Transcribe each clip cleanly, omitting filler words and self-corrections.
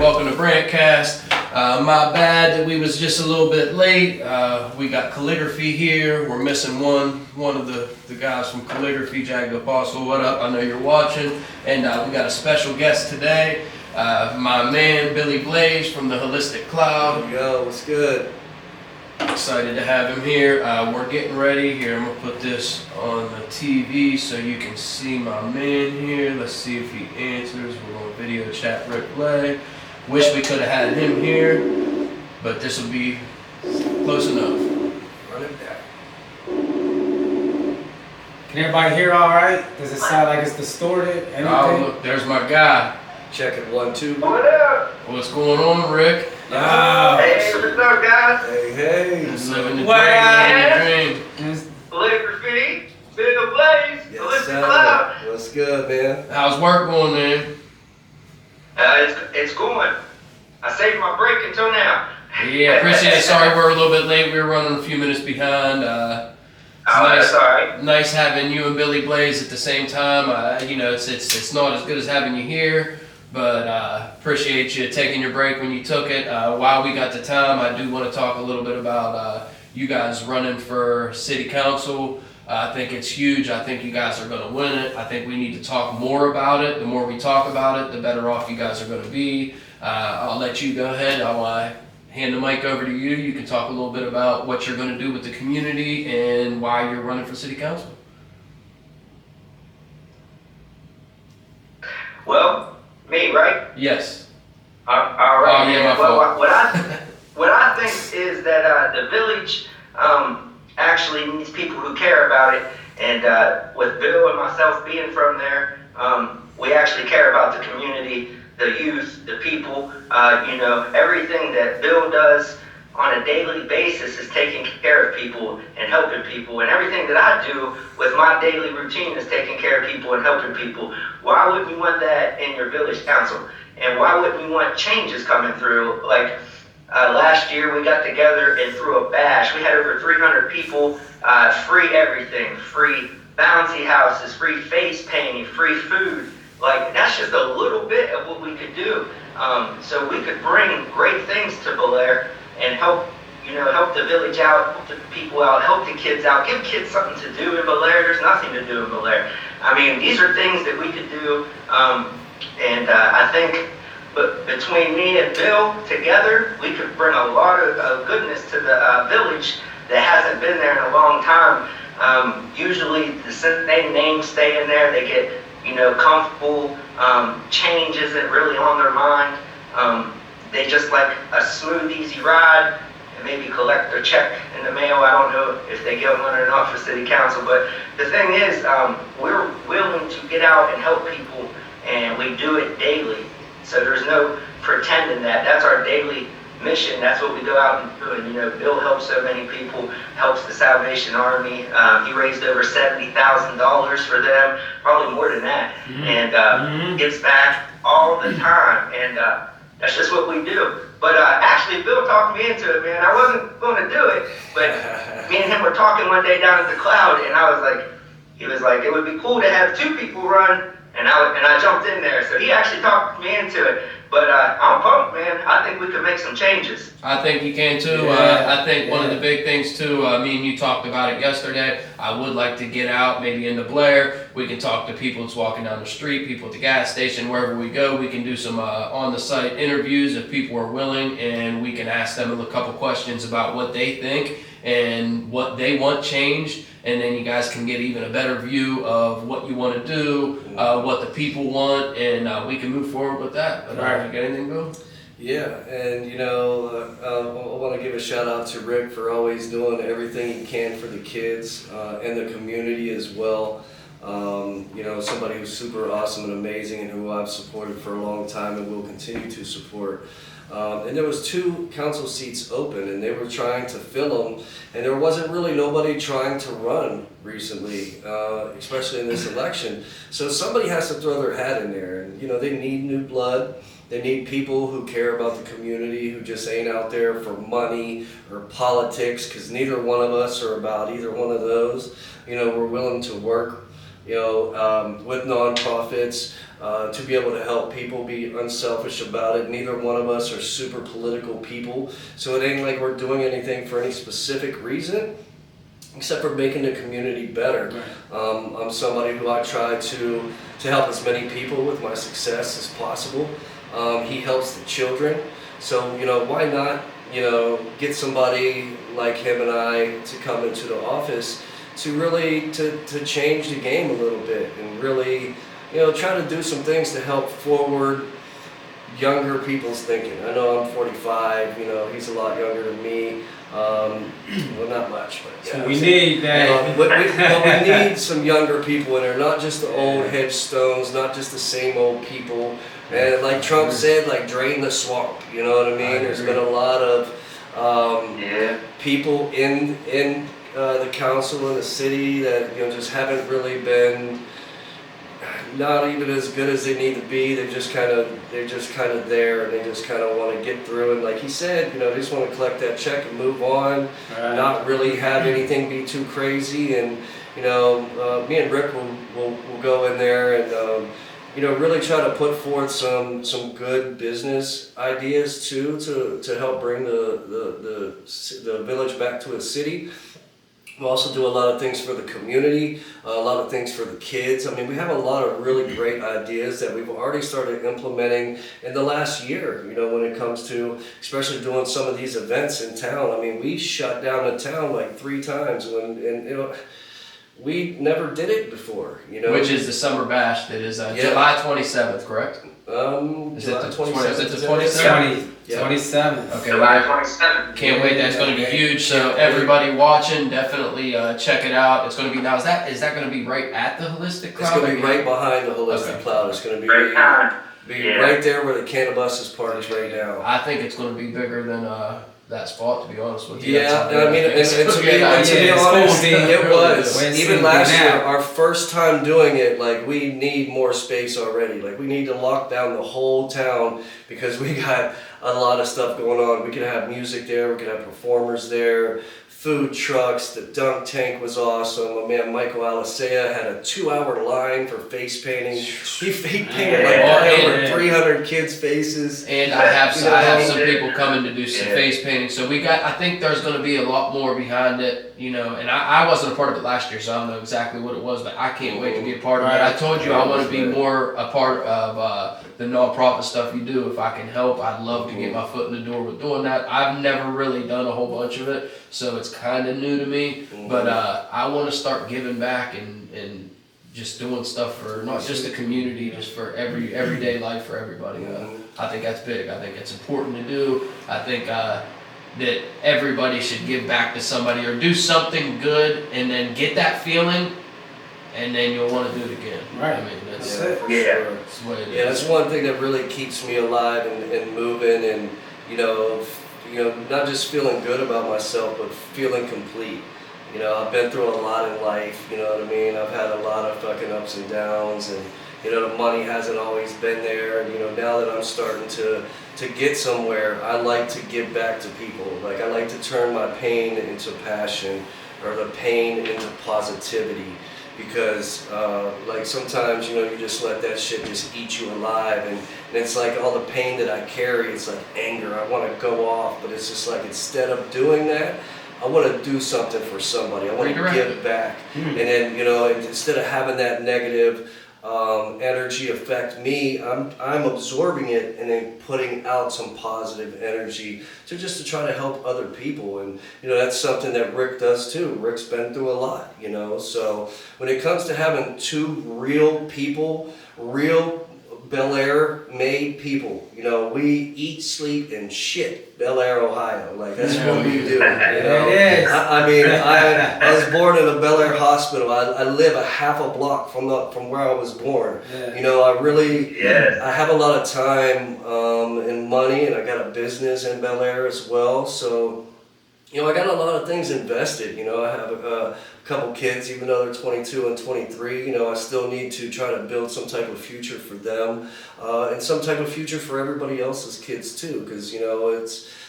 welcome to Brandcast. My bad that we was just a little bit late. We got Calligraphy here. We're missing one of the guys from Calligraphy, Jack Apostle. What up? I know you're watching. And we got a special guest today. My man, Billy Blaze from the Holistic Cloud. Yo, what's good? Excited to have him here. We're getting ready here. I'm gonna put this on the TV so you can see my man here. Let's see if he answers. We're on video chat replay. Wish we could have had him here, but this will be close enough. Run it back. Can everybody hear all right? Does it sound like it's distorted? Anything? Oh, look, there's my guy. Checking 1, 2. What up? What's going on, Rick? Oh, Hey, what's up, guys? Hey. Just living the What dream, up? living the dream. it's- Calligraphy, Bill Blaze, Yes, Holistic Cloud. sir. What's good, man? How's work going, man? It's going. I saved my break until now. Yeah, appreciate it. Sorry we're a little bit late. We were running a few minutes behind. That's all right. Nice having you and Billy Blaze at the same time. It's not as good as having you here, but appreciate you taking your break when you took it. While we got the time, I do want to talk a little bit about you guys running for city council. I think it's huge. I think you guys are going to win it. I think we need to talk more about it. The more we talk about it, the better off you guys are going to be. I'll let you go ahead. I'll hand the mic over to you. You can talk a little bit about what you're going to do with the community and why you're running for city council. Well, me, right? Yes. All right. Oh, yeah, my well, fault. what I think is that the village actually needs people who care about it. And with Bill and myself being from there, we actually care about the community, the youth, the people. Everything that Bill does on a daily basis is taking care of people and helping people. And everything that I do with my daily routine is taking care of people and helping people. Why wouldn't you want that in your village council? And why wouldn't you want changes coming through? Like last year we got together and threw a bash. We had over 300 people, free everything, free bouncy houses, free face painting, free food. Like, that's just a little bit of what we could do. So we could bring great things to Belair and help the village out, help the people out, help the kids out, give kids something to do in Belair. There's nothing to do in Belair. I mean, these are things that we could do. I think between me and Bill together, we could bring a lot of goodness to the village that hasn't been there in a long time. Usually the same names stay in there. They get comfortable. Change isn't really on their mind. They just like a smooth, easy ride and maybe collect their check in the mail. I don't know if they get one or not for city council, but the thing is, we're willing to get out and help people, and we do it daily. So there's no pretending that. That's our daily mission. That's what we go out and do. And Bill helps so many people, helps the Salvation Army. He raised over $70,000 for them, probably more than that, and gives back all the time. And that's just what we do. But actually, Bill talked me into it, man. I wasn't going to do it, but me and him were talking one day down at the Cloud, and he was like, it would be cool to have 2 people run. And I jumped in there, so he actually talked me into it. But I'm pumped, man. I think we could make some changes. I think you can too. Yeah. I think one of the big things too, me and you talked about it yesterday. I would like to get out maybe into Blair. We can talk to people that's walking down the street, people at the gas station, wherever we go. We can do some on-the-site interviews if people are willing, and we can ask them a couple questions about what they think and what they want changed. And then you guys can get even a better view of what you want to do, what the people want, and we can move forward with that. But you got anything, Bill? Yeah, and I want to give a shout out to Rick for always doing everything he can for the kids and the community as well. Somebody who's super awesome and amazing and who I've supported for a long time and will continue to support. And there was 2 council seats open, and they were trying to fill them, and there wasn't really nobody trying to run recently, especially in this election. So somebody has to throw their hat in there, and they need new blood. They need people who care about the community, who just ain't out there for money or politics, because neither one of us are about either one of those. We're willing to work with nonprofits, to be able to help people be unselfish about it. Neither one of us are super political people, so it ain't like we're doing anything for any specific reason, except for making the community better. I'm somebody who I try to help as many people with my success as possible. He helps the children, so why not get somebody like him and I to come into the office to really to change the game a little bit and really try to do some things to help forward younger people's thinking. I know I'm 45, he's a lot younger than me. Well, not much, but yeah. So we need that. But we need some younger people in there, not just the old headstones, not just the same old people. And like Trump said, like drain the swamp. You know what I mean? There's been a lot of people in the council in the city that just haven't really been. Not even as good as they need to be. They're just kind of there, and they just kind of want to get through. And like he said, they just want to collect that check and move on, not really have anything be too crazy. And me and Rick will go in there and really try to put forth some good business ideas too to help bring the village back to a city. We also do a lot of things for the community, a lot of things for the kids. I mean, we have a lot of really great ideas that we've already started implementing in the last year, when it comes to especially doing some of these events in town. I mean, we shut down the town like 3 times we never did it before, Which is the Summer Bash that is July 27th, correct? Is it the 27th? Is it the 27th? Yeah. 27th. Okay. July 27th. Can't wait. That's going to be huge. So everybody watching, definitely check it out. It's going to be now. Is that going to be right at the Holistic Cloud? It's going to be right behind the Holistic Okay. Cloud. It's going to be Yeah. right there where the Cannabis is parked right now. I think it's going to be bigger than that spot. To be honest with you. Yeah, That's I mean, and to be it's honest, cool, it dude. was. When it's Even sitting last year, down. our first time doing it, like, we need more space already. Like, we need to lock down the whole town because we got a lot of stuff going on. We could have music there, we could have performers there, food trucks, the dunk tank was awesome. My man Michael Alicea had a 2-hour line for face painting. He painted like over 300 kids' faces. And I have some people coming to do some face painting. So I think there's going to be a lot more behind it, and I wasn't a part of it last year, so I don't know exactly what it was, but I can't wait to be a part of it. I told you I want to be more a part of the nonprofit stuff you do. If I can help, I'd love to get my foot in the door with doing that. I've never really done a whole bunch of it, so it's kind of new to me. But I want to start giving back and just doing stuff for not just the community, just for everyday life for everybody. I think that's big. I think it's important to do. I think that everybody should give back to somebody or do something good and then get that feeling, and then you'll want to do it again. Right. I mean, that's it. For Yeah. sure. that's what it is. Yeah, that's one thing that really keeps me alive and moving, and not just feeling good about myself, but feeling complete. I've been through a lot in life. You know what I mean? I've had a lot of fucking ups and downs, and the money hasn't always been there. And now that I'm starting to get somewhere, I like to give back to people. Like, I like to turn my pain into passion, or the pain into positivity. Because sometimes you just let that shit just eat you alive, and it's like all the pain that I carry, it's like anger. I want to go off, but it's just like, instead of doing that, I want to do something for somebody. I want to give back, and then instead of having that negative energy affect me, I'm absorbing it and then putting out some positive energy to try to help other people. And that's something that Rick does too. Rick's been through a lot, so when it comes to having 2 real people, real Bel Air made people, we eat, sleep, and shit Bel Air, Ohio. Like, that's what we do. It is. I was born in a Bel Air hospital. I live a half a block from where I was born. Yeah. I have a lot of time and money, and I got a business in Bel Air as well. So, I got a lot of things invested. I have a couple kids, even though they're 22 and 23. I still need to try to build some type of future for them, and some type of future for everybody else's kids too. Because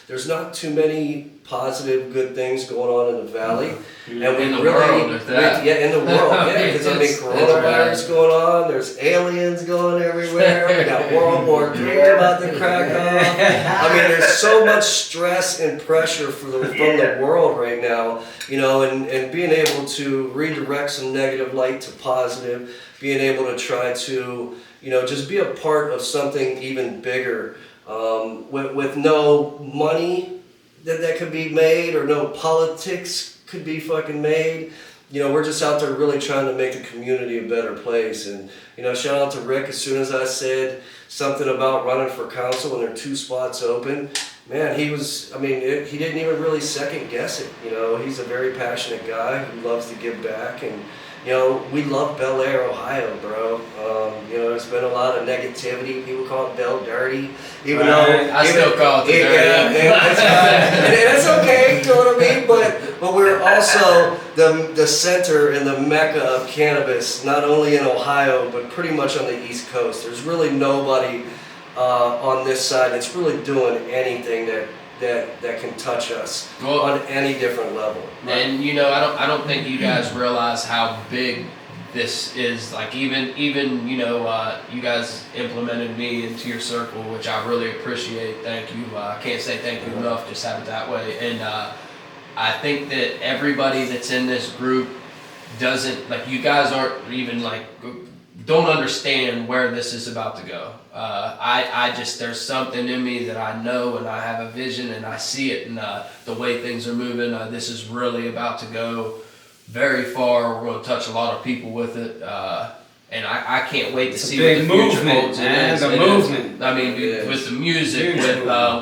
there's not too many positive, good things going on in the valley. And we In the really, world, if that. yeah, in the world, yeah, because I mean, It's coronavirus bad. going on, there's aliens going everywhere, we got World War III about to crack off. I mean, there's so much stress and pressure from the world right now, you know, and being able to redirect some negative light to positive, being able to try to, you know, just be a part of something even bigger, with no money that could be made, or no politics could be fucking made. You know, we're just out there really trying to make the community a better place. And, you know, shout out to Rick. As soon as I said something about running for council and there are 2 spots open, man, he was, I mean, he didn't even really second guess it. You know, he's a very passionate guy who loves to give back. And, you know, we love Bel Air, Ohio, bro. You know, there's been a lot of negativity. People call it Bell Dirty, even though I still call it the dirty. and it's okay, you know what I mean. But we're also the center and the mecca of cannabis, not only in Ohio but pretty much on the East Coast. There's really nobody on this side that's really doing anything that can touch us on any different level. And you know, I don't think you guys realize how big this is. Like even you know, you guys implemented me into your circle, which I really appreciate. Thank you. I can't say thank you enough. Just have it that way. And I think that everybody that's in this group doesn't, like, you guys aren't even like, don't understand where this is about to go. I just, there's something in me that I know, and I have a vision, and I see it, and the way things are moving, this is really about to go very far. We're going to touch a lot of people with it, and I can't wait to see what the future holds. The movement. I mean, with the music, with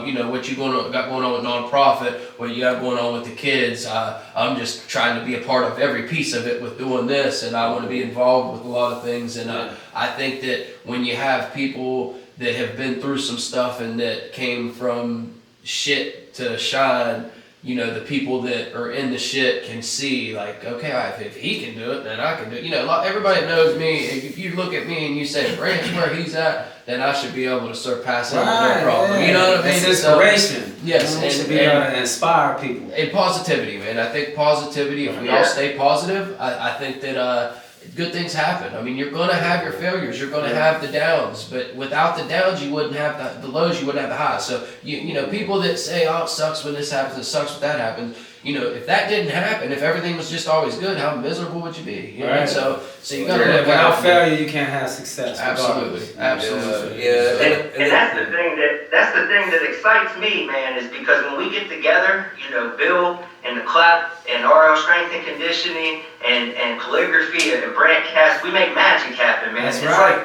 you know, what you got going on with nonprofit, what you got going on with the kids. I'm just trying to be a part of every piece of it with doing this, and I want to be involved with a lot of things. And I think that when you have people that have been through some stuff and that came from shit to shine, you know, the people that are in the shit can see, like, okay, if he can do it, then I can do it. You know, everybody knows me. If you look at me and you say, Branch, where he's at, then I should be able to surpass him with no problem. You know what I mean? It's inspiration. Yes. It should be able to inspire people. And positivity, man. I think positivity, if we all stay positive, I think that good things happen. I mean, you're going to have your failures, you're going to have the downs, but without the downs, you wouldn't have the lows, you wouldn't have the highs. So, you know, people that say, oh, it sucks when this happens, it sucks when that happens, you know, if that didn't happen, if everything was just always good, how miserable would you be? You know? Right. So you got to look Without out. failure, you can't have success. Absolutely. Absolutely. Yeah. And that's the thing that excites me, man, is because when we get together, you know, Bill and the Clap and RL Strength and Conditioning and Calligraphy and Brandcast, we make magic happen, man. That's it's right.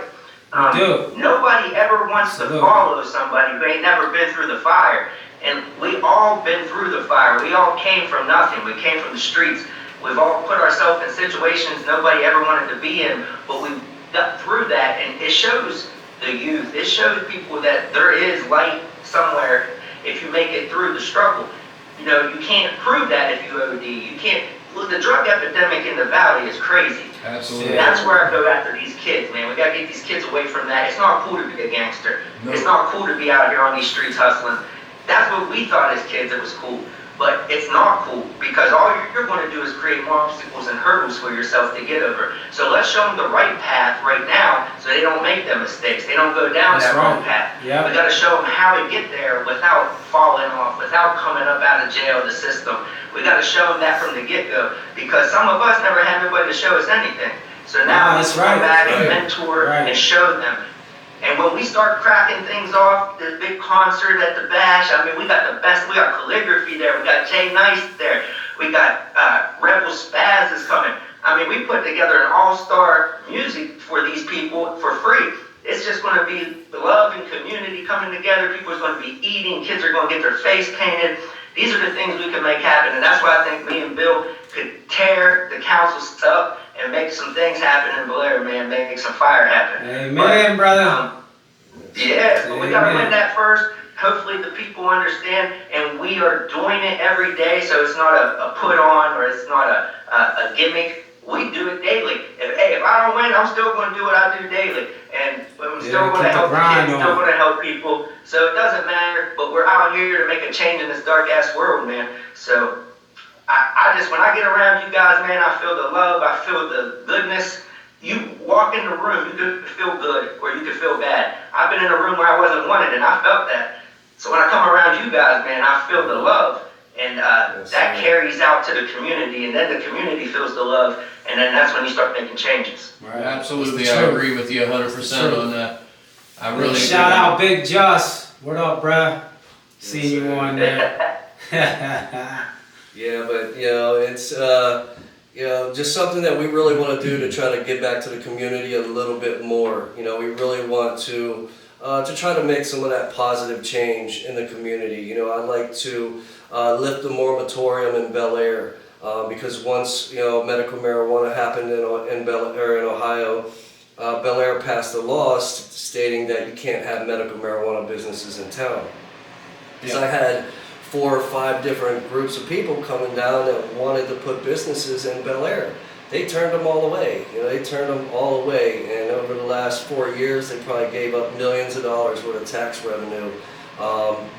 like nobody ever wants to follow somebody who ain't never been through the fire. And we all been through the fire. We all came from nothing. We came from the streets. We've all put ourselves in situations nobody ever wanted to be in, but we got through that, and it shows the youth. It shows people that there is light somewhere if you make it through the struggle. You know, you can't prove that if you OD. You can't. Look, the drug epidemic in the valley is crazy. Absolutely. And that's where I go after these kids, man. We gotta get these kids away from that. It's not cool to be a gangster. No. It's not cool to be out here on these streets hustling. That's what we thought as kids it was cool. But it's not cool, because all you're going to do is create more obstacles and hurdles for yourself to get over. So let's show them the right path right now so they don't make them mistakes. They don't go down that wrong path. Yeah. We got to show them how to get there without falling off, without coming up out of jail, the system. We got to show them that from the get-go, because some of us never had nobody to show us anything. So now we come back and mentor and show them. And when we start cracking things off, this big concert at the Bash, I mean, we got the best. We got Calligraphy there. We got Jay Nice there. We got Rebel Spaz is coming. I mean, we put together an all-star music for these people for free. It's just going to be love and community coming together. People are going to be eating. Kids are going to get their face painted. These are the things we can make happen. And that's why I think me and Bill could tear the council up and make some things happen in Bel Air, man. Make some fire happen. Amen, brother. Yeah, but we got to win that first. Hopefully the people understand, and we are doing it every day, so it's not a put on or it's not a gimmick. we do it daily. If I don't win, I'm still going to do what I do daily. And I'm still going to keep the help the grind kids, on. still going to help people. So it doesn't matter, but we're out here to make a change in this dark-ass world, man. So I just, when I get around you guys, man, I feel the love, I feel the goodness. You walk in the room, you could feel good or you could feel bad. I've been in a room where I wasn't wanted and I felt that. So when I come around you guys, man, I feel the love. And that carries out to the community, and then the community feels the love, and then that's when you start making changes. Right. Absolutely, It's the I truth. agree with you 100% on that. I really Shout agree. out Big Just. What up, bruh? Seeing you on there. Yeah, but it's just something that we really want to do to try to give back to the community a little bit more. We really want to try to make some of that positive change in the community. I'd like to lift the moratorium in Bel Air because once medical marijuana happened in Bel Air in Ohio, Bel Air passed a law stating that you can't have medical marijuana businesses in town. Because I had 4 or 5 different groups of people coming down that wanted to put businesses in Bel Air. They turned them all away. They turned them all away. And over the last 4 years, they probably gave up millions of dollars worth of tax revenue.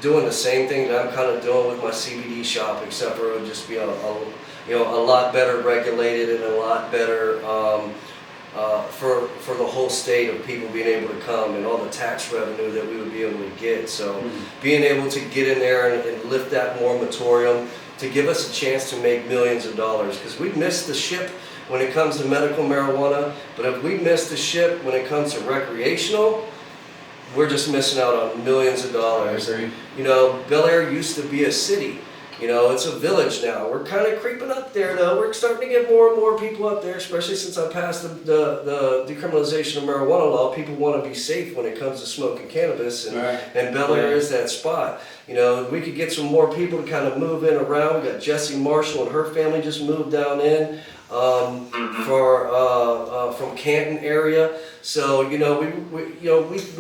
Doing the same thing that I'm kind of doing with my CBD shop, except for it would just be a lot better regulated and a lot better for the whole state of people being able to come and all the tax revenue that we would be able to get. So being able to get in there and lift that moratorium to give us a chance to make millions of dollars, because we missed the ship when it comes to medical marijuana, but if we miss the ship when it comes to recreational, we're just missing out on millions of dollars. I agree. Bel Air used to be a city. It's a village now. We're kind of creeping up there, though. We're starting to get more and more people up there, especially since I passed the decriminalization of marijuana law. People want to be safe when it comes to smoking cannabis, and Bel Air is that spot. We could get some more people to kind of move in around. We got Jessie Marshall and her family just moved down in from Canton area. So we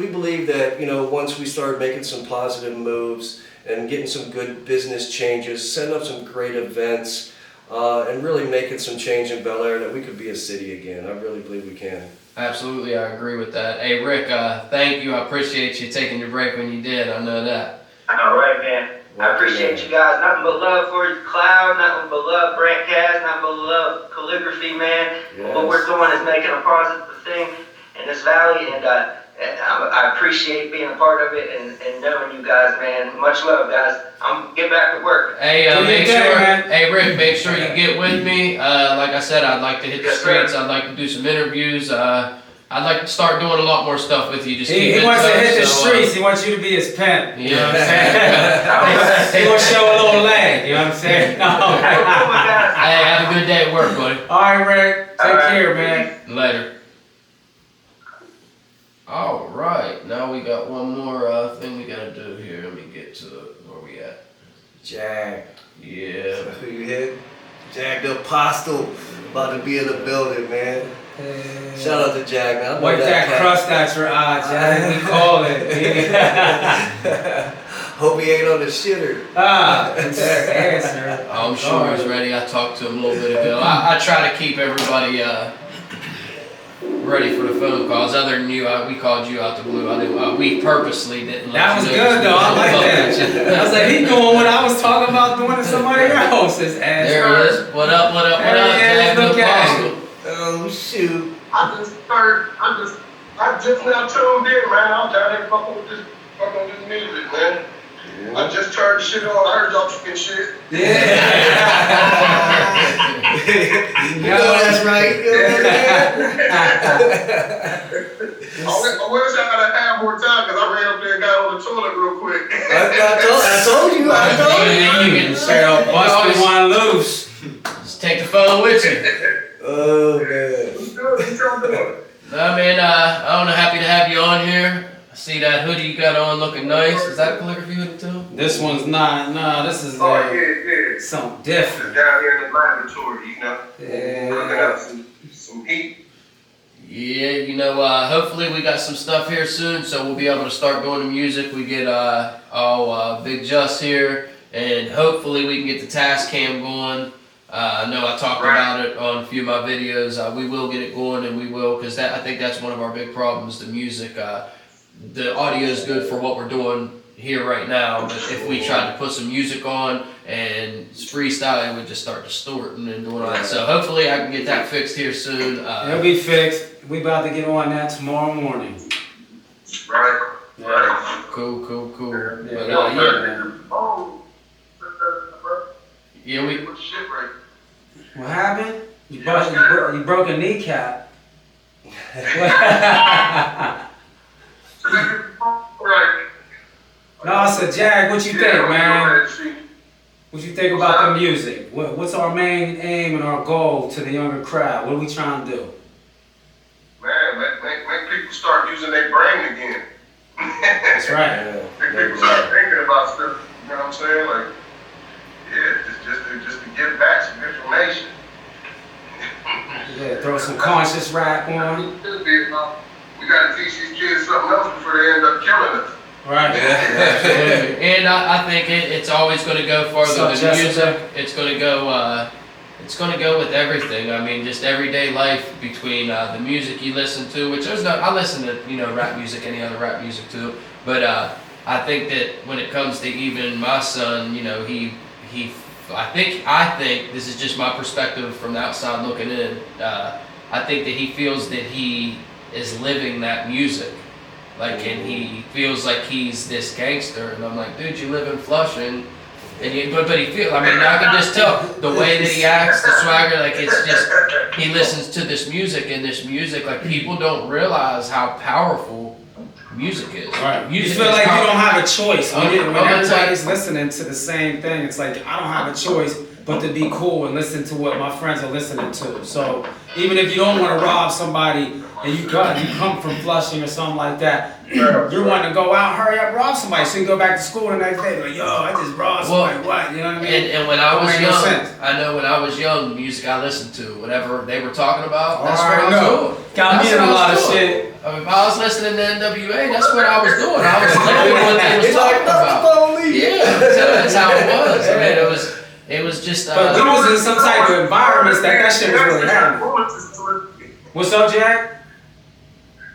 believe that once we start making some positive moves and getting some good business changes, setting up some great events, and really making some change in Bel Air, that we could be a city again. I really believe we can. Absolutely, I agree with that. Hey, Rick, thank you. I appreciate you taking your break when you did. I know that. All right, man. I appreciate you guys. Nothing but love for you, Cloud. Nothing but love, Brandcast. Nothing but love, Calligraphy, man. Yes. What we're doing is making a positive thing in this valley, and I appreciate being a part of it and knowing you guys, man. Much love, guys. I'm get back to work. Hey, Hey, Rick, make sure you get with me. Like I said, I'd like to hit the Yes, sir. streets. I'd like to do some interviews. I'd like to start doing a lot more stuff with you. Just keep He in wants to touch, hit the so, streets. He wants you to be his pimp. You know what I'm Yeah. saying? He wants to show a little leg. You know what I'm saying? Have a good one, guys. Hey, have a good day at work, buddy. All right, Rick. Take All right. care, man. Later. All right, now we got one more thing we gotta do here. Let me get to it. Where we at? Jag. Yeah. Who you hit? Jag the Apostle. About to be in the building, man. Shout out to Jag, man. I know Wipe that cat. crust out your eye, Jack. We call it. Hope he ain't on the shitter. That's the answer. I'm sure he's ready. I talked to him a little bit ago. I try to keep everybody ready for the phone calls. Other than you, we called you out the blue. I didn't. We purposely didn't. That let was you know good though. I like that. I was like, he doing what I was talking about doing to somebody else's ass. There he is. What up? What up? What There up? he is. Jack Look the at Apostle. Oh, shoot. I just now tuned in, man. I'm down here fucking with this music, man. I just turned shit on. I heard y'all talking shit. Yeah. You know that's right. You I wish I had more time because I ran up there and got on the toilet real quick. I told you. You can Cheryl busted one loose. just take the phone with you. Oh, man. What's good? What y'all doing? Nah, man. I'm happy to have you on here. I see that hoodie you got on, looking nice. Is that a calligraphy hoodie too? This one's not. No, this is Oh, yeah. something Just different. down here in the laboratory, you know. Working Yeah. out some heat. Yeah, hopefully we got some stuff here soon, so we'll be able to start doing the music. We get Big Just here, and hopefully we can get the task cam going. I know I talked about it on a few of my videos. We will get it going, and we will, because I think that's one of our big problems, the music. The audio is good for what we're doing here right now, but if we tried to put some music on and freestyle, it would just start distorting and doing all that. So hopefully I can get that fixed here soon. It'll be fixed. We about to get on that tomorrow morning. Right. Yeah. Cool. Yeah. But, Oh. yeah, we. Put shit right. What happened? You broke a kneecap. Right. No, so Jag, what you think, man? What you think about the music? What's our main aim and our goal to the younger crowd? What are we trying to do? Man, make people start using their brain again. That's right. Make people start thinking about stuff. You know what I'm saying? Like, yeah, just to give back some information. Yeah, throw some conscious rap on. We gotta teach these kids something else before they end up killing us. Right. And I think it's always going to go farther So, than Jessica? music. It's going to go. It's going to go with everything. I mean, just everyday life between the music you listen to, which I listen to rap music, any other rap music too. But I think that when it comes to even my son, I think this is just my perspective from the outside looking in. I think that he feels that he is living that music. Like, and he feels like he's this gangster, and I'm like, dude, you live in Flushing, but he feels. I mean, I can just tell the way that he acts, the swagger. Like, it's just he listens to this music, and this music, like, people don't realize how powerful music is. Right. You Music feel is like you powerful. don't have a choice. When I'm gonna tell everybody's listening to the same thing, it's like, I don't have a choice but to be cool and listen to what my friends are listening to. So even if you don't want to rob somebody and you come from Flushing or something like that, you're wanting to go out, hurry up, rob somebody, so you can go back to school the next day. Like, yo, I just robbed somebody. What? You know what I mean? And when I was Don't make no young, sense. I know when I was young, the music I listened to, whatever they were talking about, that's Alright, what I was no. doing. Got That's me in what a I was lot of doing. shit. I mean, if I was listening to NWA, that's what I was doing. I was living what they was talking about. Yeah, so that's how it was. I mean, it was just. But we was in some type of environments that shit was really happening. What's up, Jack?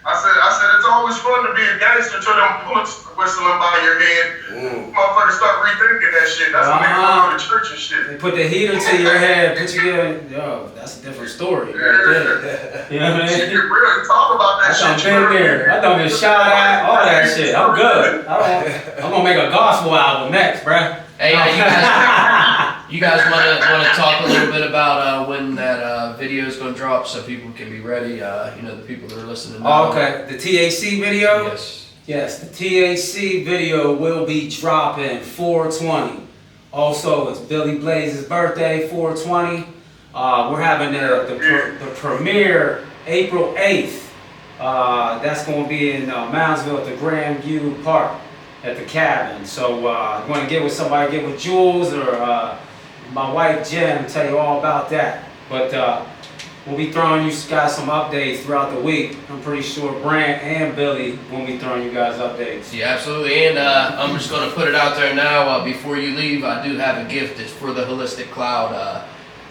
I said it's always fun to be a gangster till them bullets whistling by your head. Motherfuckers start rethinking that shit. That's when they go to church and shit. They put the heater to your head, put you in. Yo, that's a different story. Right there. You know what I You mean? can really talk about that I done shit. been there. I done been shot at, all that shit. I'm good. I'm gonna make a gospel album next, bruh. Hey, you guys want to talk a little bit about when that video is going to drop, so people can be ready. The people that are listening. Now. Oh, okay. The THC video. Yes. Yes, the THC video will be dropping 4/20. Also, it's Billy Blaze's birthday, 4/20. We're having the premiere April 8th. That's going to be in Moundsville at the Grandview Park at the cabin. So you want to get with somebody, get with Jules or my wife Jen, tell you all about that. But we'll be throwing you guys some updates throughout the week. I'm pretty sure Brant and Billy will be throwing you guys updates. Yeah, absolutely. And I'm just going to put it out there now. Before you leave, I do have a gift. It's for the Holistic Cloud.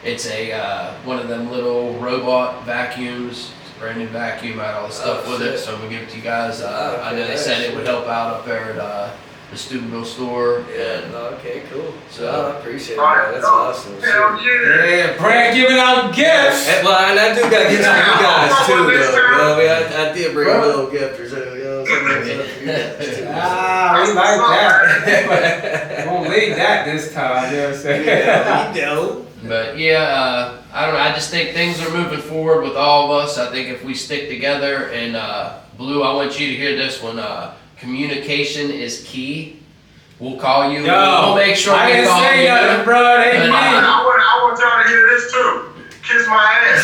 It's a one of them little robot vacuums. It's a brand new vacuum. I had all the stuff with it, so I'm gonna give it to you guys. I know they said it would help out up there at the Steubenville store. And Okay, cool. So- I appreciate it, man. That's awesome. Hell yeah. Yeah, Brant giving out gifts. Well, and I do gotta get some of you guys too, though. I did bring a little gift or something. Ah, we like that. Won't leave that this time. You know what I'm saying? Yeah, But yeah, I don't know. I just think things are moving forward with all of us. I think if we stick together, and Blue, I want you to hear this one. Communication is key. We'll call you. We'll make sure I we didn't call say you. nothing, bro. They But, me. I want y'all to hear this too. Kiss my ass.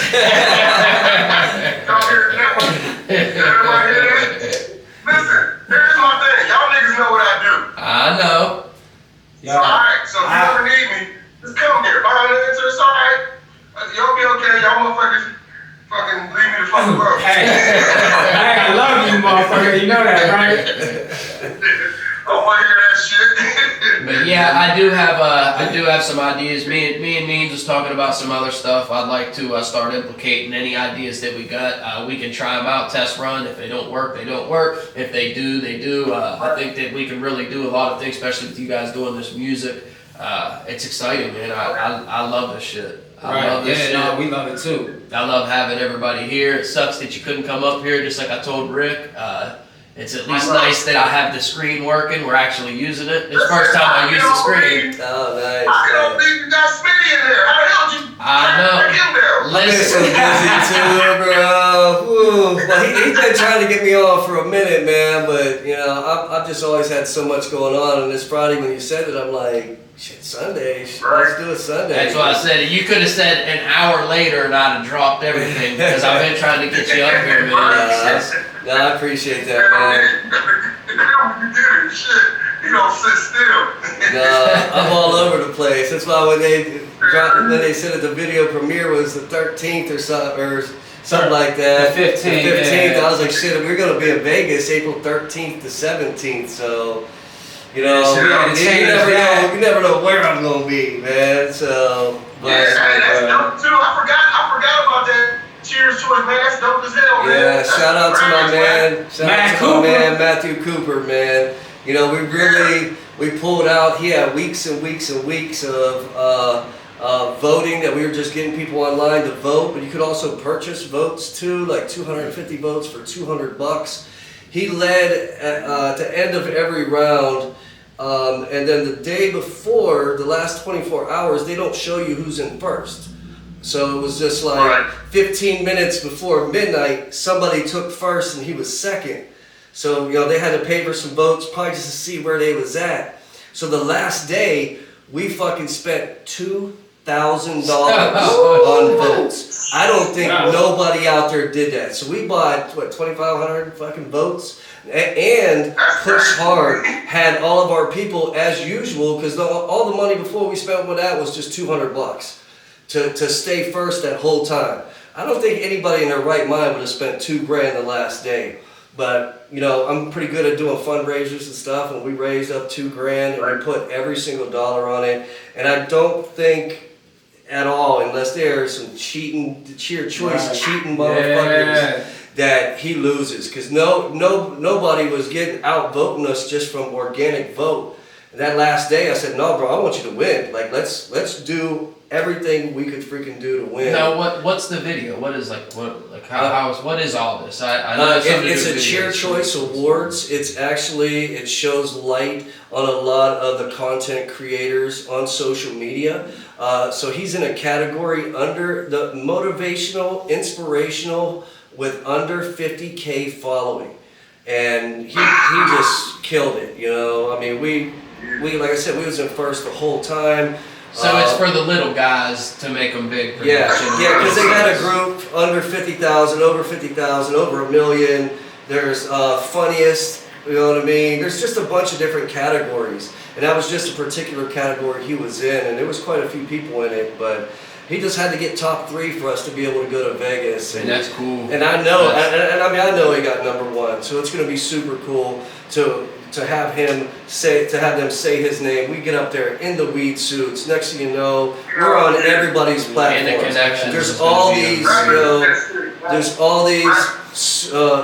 Y'all hear that one? Everybody hear that? Listen, here's my thing. Y'all niggas know what I do. I know. Yo, Alright, so if you ever need me, just come here. Finance, it's alright. Y'all be okay. Y'all motherfuckers fucking leave me the fuck alone. hey, I love you, motherfucker. You know that, right? I don't want to hear that shit. But Yeah, I do have some ideas. Me and Means was talking about some other stuff. I'd like to start implicating any ideas that we got. We can try them out, test run. If they don't work, they don't work. If they do, they do. I think that we can really do a lot of things, especially with you guys doing this music. It's exciting, man. I love this shit. I love this shit. No, we love it too. I love having everybody here. It sucks that you couldn't come up here, just like I told Rick. It's at least nice that I have the screen working. We're actually using it. It's the first time I used the screen. Oh, nice. I don't think you got Smitty in there. How the hell did you bring him there? I've been so Listen, busy too, bro. Ooh. Well, he's been trying to get me on for a minute, man. But you know, I've just always had so much going on. And this Friday, when you said it, I'm like, shit, Sunday. Let's do it Sunday. that's what I said. You could have said an hour later, and I'd have dropped everything because I've been trying to get you up here, man. No, I appreciate that, man. You did it, shit. You don't sit still. No, I'm all over the place. That's why when they said that the video premiere was the 13th or something like that. The 15th. The 15th. Yeah. I was like, shit, we're gonna be in Vegas April 13th to 17th. So, you know, you never know where I'm gonna be, man. So, Yeah, that's dope too. I forgot about that. Cheers to it, man. That's dope as hell, man. yeah, shout out to my man, Cooper. Matthew Cooper, man. You know, we pulled out. He had weeks and weeks and weeks of voting that we were just getting people online to vote, but you could also purchase votes too, like 250 votes for $200. He led at the end of every round, and then the day before, the last 24 hours, they don't show you who's in first. So it was just like 15 minutes before midnight, somebody took first and he was second. So, you know, they had to pay for some votes, probably just to see where they was at. So the last day, we fucking spent $2,000 on votes. I don't think nobody out there did that. So we bought, 2,500 fucking votes? And Push Hard had all of our people as usual, because all the money before we spent with that was just $200 to stay first that whole time. I don't think anybody in their right mind would have spent $2,000 the last day. But, you know, I'm pretty good at doing fundraisers and stuff, and we raised up $2,000 and we put every single dollar on it. And I don't think at all, unless there's some cheating motherfuckers, that he loses. Because nobody was getting outvoting us just from organic vote. And that last day I said, no, bro, I want you to win. Like, let's do everything we could freaking do to win. Now, what's the video? What is what is all this? I know it's a Cheer Choice Awards. It shows light on a lot of the content creators on social media. So he's in a category under the motivational, inspirational with under 50K following, and he just killed it. You know, I mean, we like I said, we was in first the whole time. So it's for the little guys to make them big. Yeah, because they got a group under 50,000, over 50,000, over 1 million. There's funniest, you know what I mean? There's just a bunch of different categories. And that was just a particular category he was in, and there was quite a few people in it, but he just had to get top 3 for us to be able to go to Vegas. And that's cool. And I know, I know he got number 1, so it's going to be super cool to have them say his name. We get up there in the weed suits. Next thing you know, we're on everybody's platform. And the connections. There's all these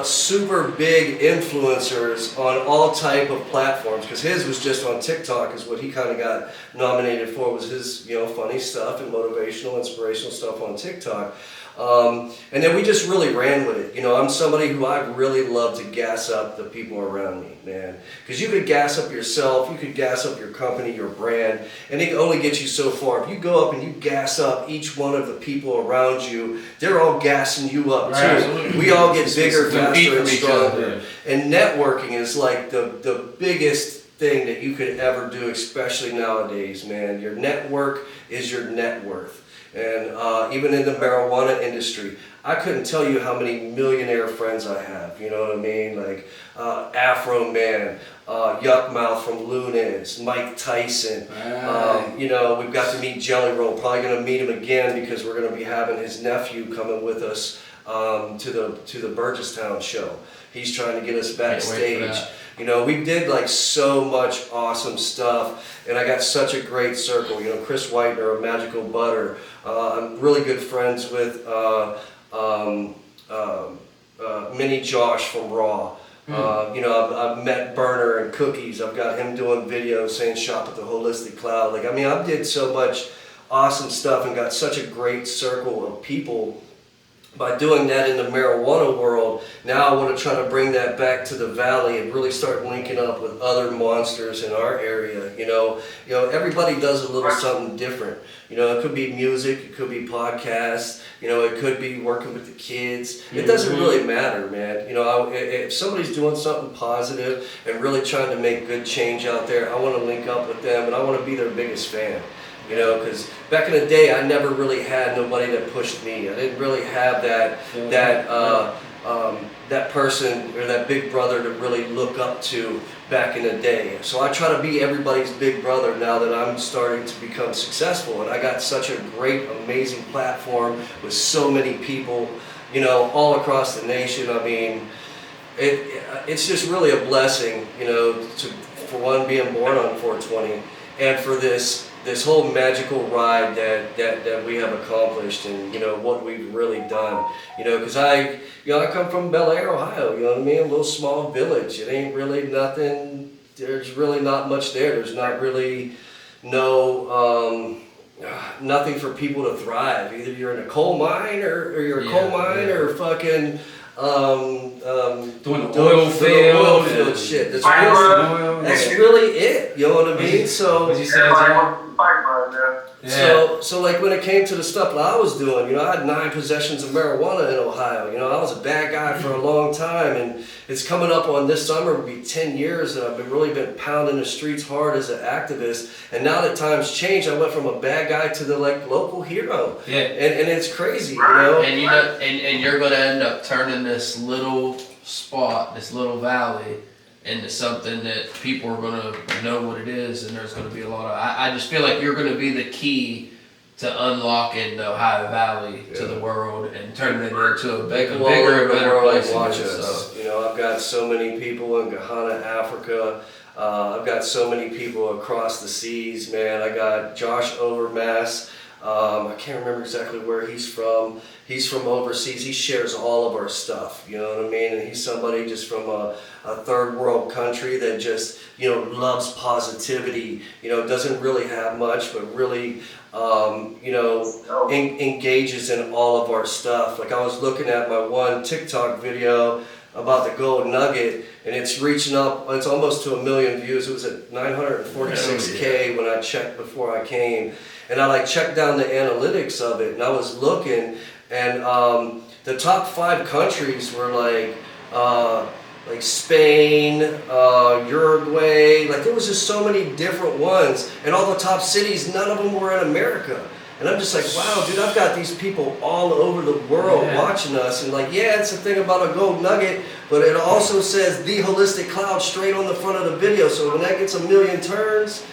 super big influencers on all type of platforms, because his was just on TikTok is what he kind of got nominated for, was his, you know, funny stuff and motivational, inspirational stuff on TikTok. And then we just really ran with it. You know, I'm somebody who I really love to gas up the people around me, man. Because you could gas up yourself, you could gas up your company, your brand, and it can only get you so far. If you go up and you gas up each one of the people around you, they're all gassing you up too. Absolutely. We all get bigger, faster, and from each other. stronger. And networking is like the biggest thing that you could ever do, especially nowadays, man. Your network is your net worth. And even in the marijuana industry, I couldn't tell you how many millionaire friends I have, you know what I mean? Like Afro Man, Yuck Mouth from Lunas, Mike Tyson. You know, we've got to meet Jelly Roll, probably going to meet him again because we're going to be having his nephew coming with us to the Burgesstown show. He's trying to get us Can't wait for backstage. that. You know, we did like so much awesome stuff, and I got such a great circle. You know, Chris Whitener of Magical Butter. I'm really good friends with Mini Josh from Raw. You know, I've met Burner and Cookies. I've got him doing videos saying shop at the Holistic Cloud. Like, I mean, I did so much awesome stuff and got such a great circle of people. By doing that in the marijuana world, now I want to try to bring that back to the valley and really start linking up with other monsters in our area. You know, everybody does a little something different. You know, it could be music, it could be podcasts, you know, it could be working with the kids. It doesn't really matter, man. You know, if somebody's doing something positive and really trying to make good change out there, I want to link up with them and I want to be their biggest fan. You know, because back in the day, I never really had nobody that pushed me. I didn't really have that person or that big brother to really look up to back in the day. So I try to be everybody's big brother now that I'm starting to become successful. And I got such a great, amazing platform with so many people, you know, all across the nation. I mean, it's just really a blessing, you know, for one, being born on 420, and for this whole magical ride that we have accomplished, and you know what we've really done. You know, because I come from Bel Air, Ohio. You know what I mean? A little small village. It ain't really nothing. There's really not much there. There's not really nothing for people to thrive. Either you're in a coal mine or you're a coal mine or fucking doing the oil field shit. That's That's really it. You know what I mean? So. What you said, Everybody John? wants to fight right now. So like when it came to the stuff that I was doing, you know, I had 9 possessions of marijuana in Ohio. You know, I was a bad guy for a long time, and it's coming up on this summer, it'll be 10 years that I've really been pounding the streets hard as an activist. And now that times changed, I went from a bad guy to the like local hero. Yeah. And it's crazy, you know. And you know, and you're gonna end up turning this little spot, this little valley, into something that people are gonna know what it is, and there's gonna be a lot of. I just feel like you're gonna be the key to unlocking the Ohio Valley to the world and turning it into a bigger and better place. Watch to live, us. so. You know, I've got so many people in Ghana, Africa. I've got so many people across the seas, man. I got Josh Overmass. I can't remember exactly where he's from. He's from overseas. He shares all of our stuff, you know what I mean? And he's somebody just from a third world country that just, you know, loves positivity, you know, doesn't really have much, but really, you know, engages in all of our stuff. Like I was looking at my one TikTok video about the gold nugget, and it's reaching up, it's almost to 1 million views. It was at 946K when I checked before I came. And I like checked down the analytics of it, and I was looking, and the top 5 countries were like Spain, Uruguay, like there was just so many different ones, and all the top cities, none of them were in America. And I'm just like, wow, dude, I've got these people all over the world watching us, and like, yeah, it's a thing about a gold nugget, but it also says The Holistic Cloud straight on the front of the video, so when that gets 1 million turns,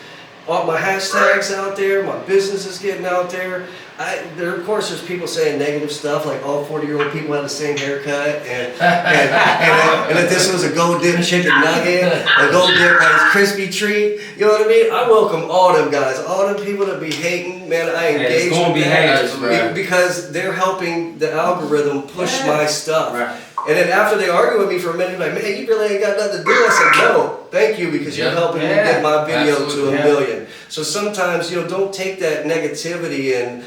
all my hashtags out there, my business is getting out there. Of course, there's people saying negative stuff, like all 40-year-old people have the same haircut, and that this was a gold dip chicken nugget, a gold dip like crispy treat. You know what I mean? I welcome all them guys, all them people that be hating. Man, I engage with them because they're helping the algorithm push my stuff. Right. And then after they argue with me for a minute, like, man, you really ain't got nothing to do. I said, no, thank you, because you're helping me get my video to 1 million. So sometimes, you know, don't take that negativity and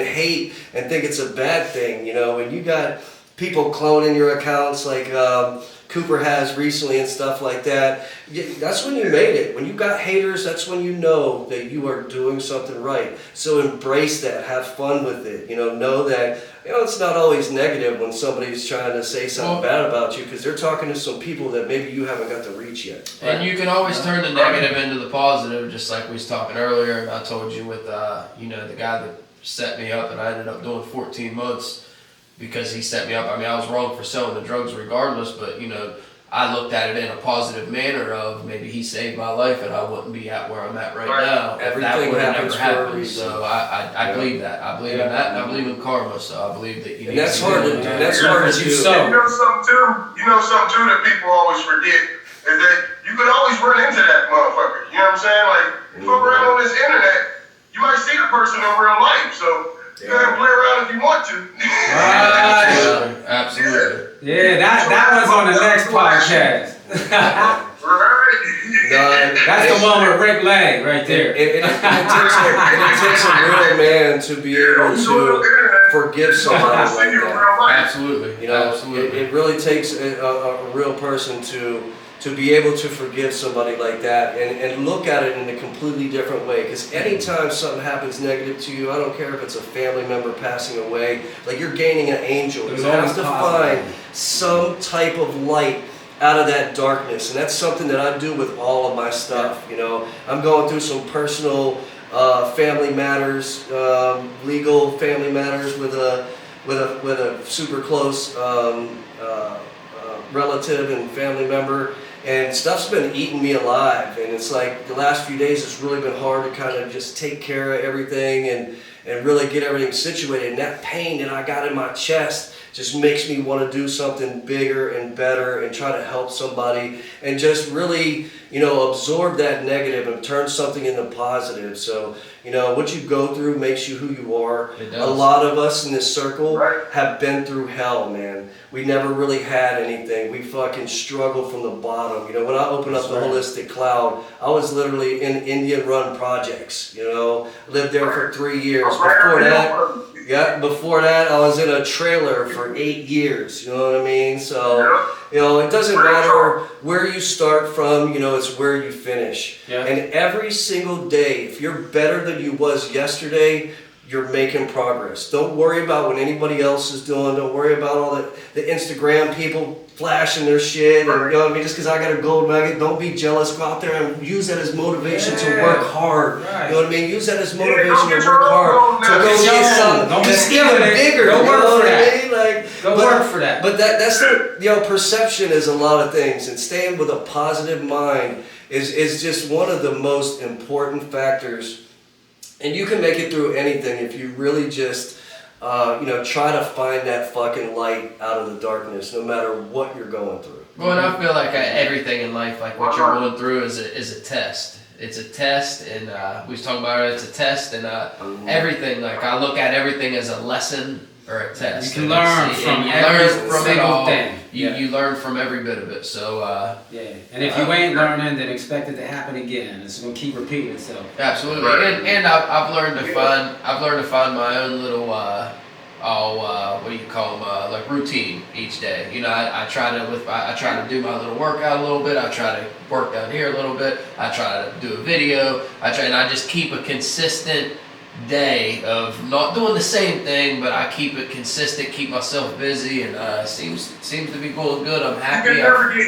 hate and think it's a bad thing, you know. And you got people cloning your accounts like Cooper has recently and stuff like that. That's when you made it. When you got haters, that's when you know that you are doing something right. So embrace that, have fun with it. You know that, you know, it's not always negative when somebody's trying to say something bad about you, because they're talking to some people that maybe you haven't got to reach yet. And you can always turn the negative into the positive, just like we was talking earlier. I told you with, you know, the guy that set me up, and I ended up doing 14 months because he set me up. I mean, I was wrong for selling the drugs regardless, but, you know, I looked at it in a positive manner of maybe he saved my life and I wouldn't be at where I'm at right now if that Everything would have happens never for a happened. reason. So I believe that. I believe in that, and I believe in karma. So I believe that you And need that's to hard do to it. do. That's hard to do. So- You know something too that people always forget is that you could always run into that motherfucker. You know what I'm saying? Like, you fuck around on this internet, you might see the person in real life. So you gotta play around if you want to. Right. Absolutely. Yeah, that one's on the next podcast. Right. That's the one with Rick Lang right there. It takes a real man to be able to forgive somebody like that. Absolutely. You know, Absolutely. it really takes a real person to be able to forgive somebody like that and look at it in a completely different way. Because anytime something happens negative to you, I don't care if it's a family member passing away, like you're gaining an angel. There's You have always to positive. find some type of light out of that darkness, and that's something that I do with all of my stuff. You know, I'm going through some personal family matters, legal family matters with a super close relative and family member, and stuff's been eating me alive. And it's like the last few days, it's really been hard to kind of just take care of everything and really get everything situated. And that pain that I got in my chest just makes me want to do something bigger and better and try to help somebody and just really, you know, absorb that negative and turn something into positive. So, you know, what you go through makes you who you are. It A does. lot of us in this circle Right. have been through hell, man. We never really had anything. We fucking struggled from the bottom. You know, when I opened up the Holistic Cloud, I was literally in Indian Run projects, you know, lived there for 3 years. Before that, I was in a trailer for 8 years, you know what I mean? So, you know, it doesn't matter where you start from, you know, it's where you finish. Yeah. And every single day, if you're better than you was yesterday, you're making progress. Don't worry about what anybody else is doing. Don't worry about all the Instagram people flashing their shit. And, you know what I mean? Just because I got a gold nugget, don't be jealous. Go out there and use that as motivation to work hard. Right. You know what I mean? Use that as motivation don't to get work your hard. own To go gold get nugget. something. Don't be Just scared even of it. bigger. Go you work know for what that. I mean? Like, Go work for that. But that's the, you know, perception is a lot of things, and staying with a positive mind is just one of the most important factors. And you can make it through anything if you really just, you know, try to find that fucking light out of the darkness, no matter what you're going through. Well, and I feel like everything in life, like what you're going through, is a test. It's a test, and we was talking about it. It's a test, and everything. Like I look at everything as a lesson or a test. You can And learn it's- from and you every learn from it single all. thing. You Yeah. you learn from every bit of it. So Yeah, and if you ain't learning, then expect it to happen again. It's gonna keep repeating itself. absolutely, and I've learned to find my own little what do you call them, like routine each day. You know, I try to do my little workout a little bit. I try to work down here a little bit. I try to do a video. And I just keep a consistent day of not doing the same thing, but I keep it consistent, keep myself busy, and seems to be going good. I'm You happy. can never get.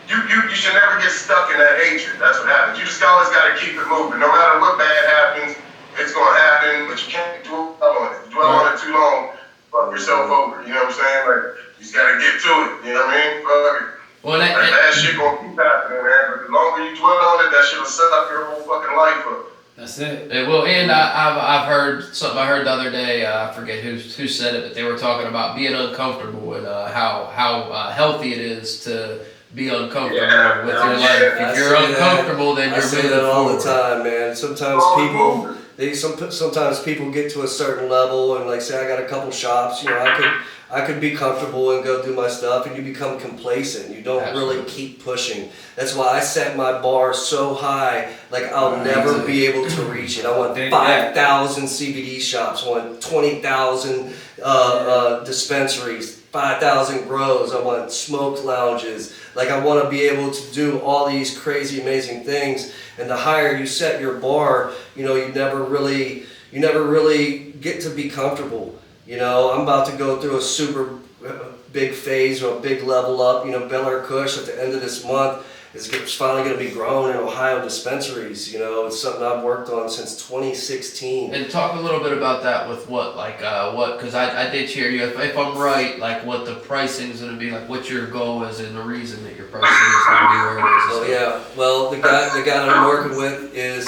You should never get stuck in that hatred. That's what happens. You just always got to keep it moving. No matter what bad happens, it's gonna happen. But you can't dwell on it. Dwell on it too long, fuck yourself over. You know what I'm saying? Like you just gotta get to it. You know what I mean? Fuck it. Well, That shit gonna keep happening, man. But the longer you dwell on it, that shit will set up your whole fucking life up. That's it. It will, and I've heard something. I heard the other day. I forget who said it, but they were talking about being uncomfortable and how healthy it is to be uncomfortable with your life. If you're uncomfortable, then I you're say moving that all the forward. time, man. Sometimes people get to a certain level and like say I got a couple shops, you know, I could be comfortable and go do my stuff, and you become complacent. You don't really keep pushing. That's why I set my bar so high, like I'll never be able to reach it. I want 5,000 CBD shops. I want 20,000 dispensaries, 5,000 grows. I want smoke lounges. Like I want to be able to do all these crazy, amazing things. And the higher you set your bar, you know, you never really get to be comfortable. You know, I'm about to go through a super big phase or a big level up, you know, Bel Air Kush at the end of this month. It's finally going to be grown in Ohio dispensaries. You know, it's something I've worked on since 2016. And talk a little bit about that with what, like, because I did hear you, if I'm right, like what the pricing is going to be, like what your goal is and the reason that your pricing is going to be where it is. Oh yeah, well the guy that I'm working with is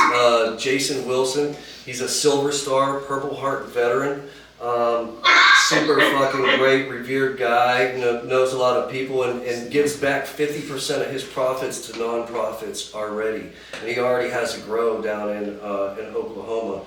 Jason Wilson. He's a Silver Star Purple Heart veteran. Super fucking great, revered guy, knows a lot of people and gives back 50% of his profits to nonprofits already. And he already has a grow down in Oklahoma.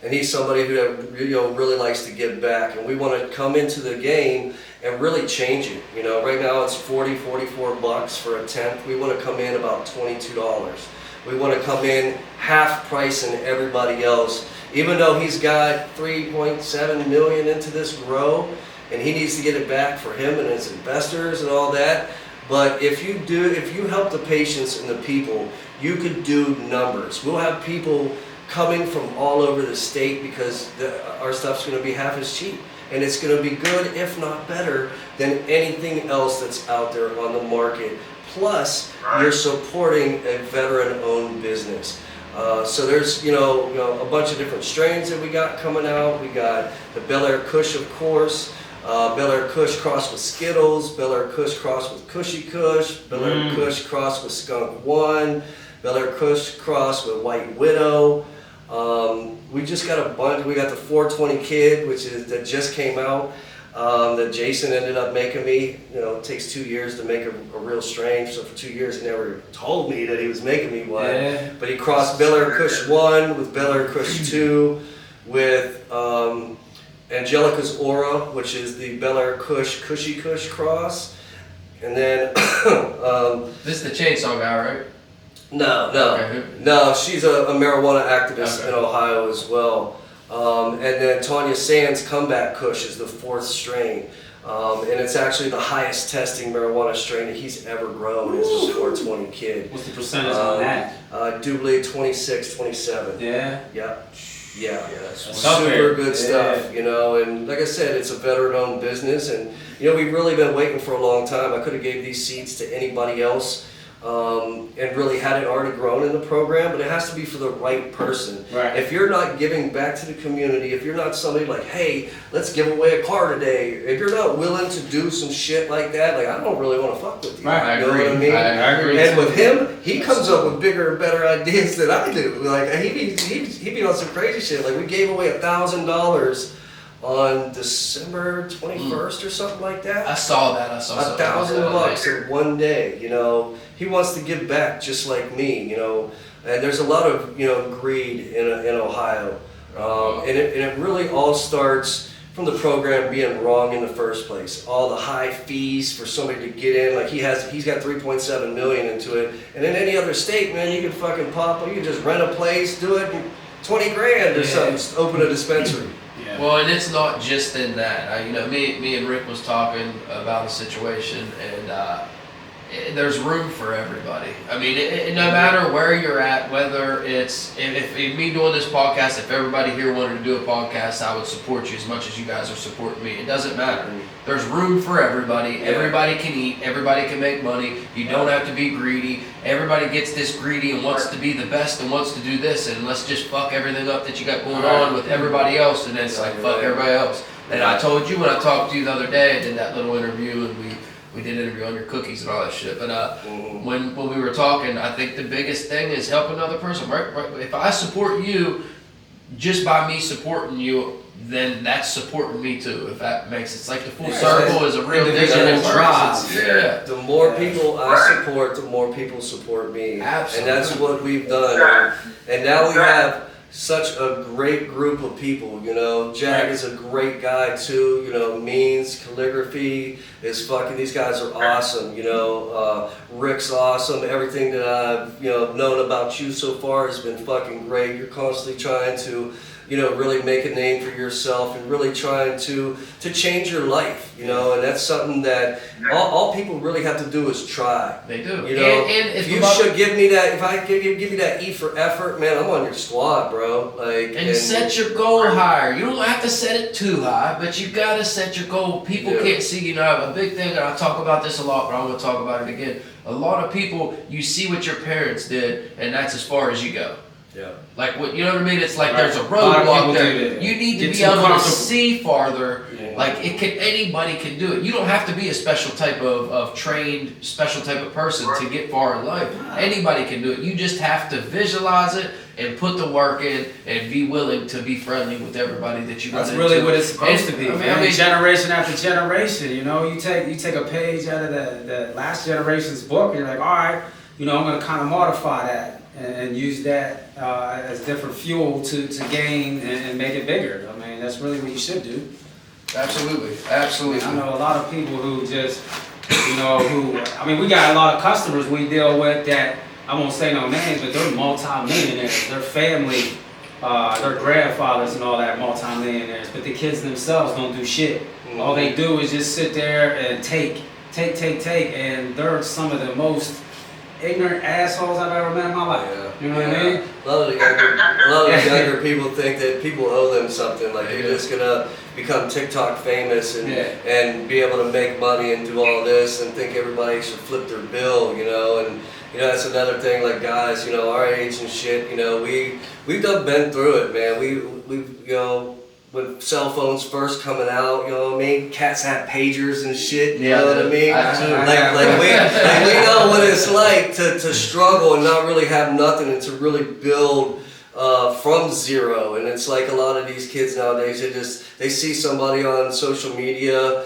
And he's somebody who really likes to give back. And we want to come into the game and really change it. You know, right now it's $44 for a tenth. We want to come in about $22. We want to come in half price than everybody else. Even though he's got 3.7 million into this grow, and he needs to get it back for him and his investors and all that. But if you help the patients and the people, you could do numbers. We'll have people coming from all over the state because our stuff's going to be half as cheap. And it's going to be good, if not better, than anything else that's out there on the market. Plus, you're supporting a veteran-owned business. So there's a bunch of different strains that we got coming out. We got the Bel Air Kush, of course, Bel Air Kush crossed with Skittles, Bel Air Kush crossed with Cushy Kush, Bel Air Kush crossed with Skunk One, Bel Air Kush crossed with White Widow. We just got a bunch. We got the 420 Kid, that just came out. That Jason ended up making me. You know, it takes 2 years to make a real strain, so for 2 years he never told me that he was making me one. Yeah. But he crossed Bel Air Kush 1 with Bel Air Kush 2 with Angelica's Aura, which is the Bel Air Kush Cushy Kush cross. And then this is the chainsaw guy, right? No, she's a marijuana activist in Ohio as well. And then Tanya Sands Comeback Kush is the 4th strain. And it's actually the highest testing marijuana strain that he's ever grown is the 420 Kid. What's the percentage on that? I do believe 26, 27. Yeah? Yeah, that's super good stuff, and like I said, it's a veteran-owned business, and we've really been waiting for a long time. I could have gave these seeds to anybody else, and really had it already grown in the program, but it has to be for the right person. Right. If you're not giving back to the community, if you're not somebody like, hey, let's give away a car today, if you're not willing to do some shit like that, like, I don't really want to fuck with you. Right, you know what I mean? I agree. And with him, he comes up with bigger and better ideas than I do. Like, he be on some crazy shit. Like, we gave away $1,000 on December 21st or something like that. I saw that. $1,000 in one day. He wants to give back just like me. And there's a lot of greed in Ohio, and it really all starts from the program being wrong in the first place. All the high fees for somebody to get in, like he's got 3.7 million into it, and in any other state, man, you can fucking you can just rent a place, do it, 20 grand or something, just open a dispensary. Yeah. Well, and it's not just in that. Me and Rick was talking about a situation, and there's room for everybody. I mean, no matter where you're at, whether it's if me doing this podcast, if everybody here wanted to do a podcast, I would support you as much as you guys are supporting me. It doesn't matter. There's room for everybody. Yeah. Everybody can eat. Everybody can make money. You don't have to be greedy. Everybody gets this greedy and wants to be the best and wants to do this, and let's just fuck everything up that you got going on with everybody else, and then it's like fuck everybody else. And I told you when I talked to you the other day, I did that little interview, and we did an interview on your cookies and all that shit. But when we were talking, I think the biggest thing is help another person. Right? If I support you, just by me supporting you, then that's supporting me too. If that makes it's like the full circle is a real individual drive. Yeah. The more people I support, the more people support me. Absolutely. And that's what we've done. And now we have such a great group of people, Jag is a great guy too, Means, Calligraphy is fucking, these guys are awesome, Rick's awesome, everything that I've, known about you so far has been fucking great. You're constantly trying to really make a name for yourself and really trying to change your life, and that's something that all people really have to do is try. They do. And if you should give me that. If I give you that E for effort, man, I'm on your squad, bro. And set your goal higher. You don't have to set it too high, but you gotta set your goal. People can't see, a big thing, and I talk about this a lot, but I'm gonna talk about it again. A lot of people, you see what your parents did, and that's as far as you go. Yeah. Like what, you know what I mean? It's like there's a A lot of roadblock people there. do that. You need to Get be too able to comfortable. see farther. Yeah. Like anybody can do it. You don't have to be a special type of trained, special type of person to get far in life. Anybody can do it. You just have to visualize it and put the work in and be willing to be friendly with everybody that you run That's into. really what it's supposed to be, I man. mean, Generation after generation, you take a page out of the last generation's book, and you're like, all right, I'm gonna kind of modify that and use that as different fuel to gain and make it bigger. I mean, that's really what you should do. Absolutely. I know a lot of people who just, we got a lot of customers we deal with that, I won't say no names, but they're multi-millionaires. Their family, their grandfathers and all that multi-millionaires, but the kids themselves don't do shit. All they do is just sit there and take, and they're some of the most ignorant assholes I've ever met in my life. Yeah. You know what I mean? A lot of the younger people think that people owe them something, like they're just gonna become TikTok famous and be able to make money and do all this and think everybody should flip their bill, and that's another thing, like guys, our age and shit, we've been through it, man. We've when cell phones first coming out, cats had pagers and shit, you know what I mean? We know what it's like to struggle and not really have nothing and to really build from zero. And it's like a lot of these kids nowadays, they see somebody on social media,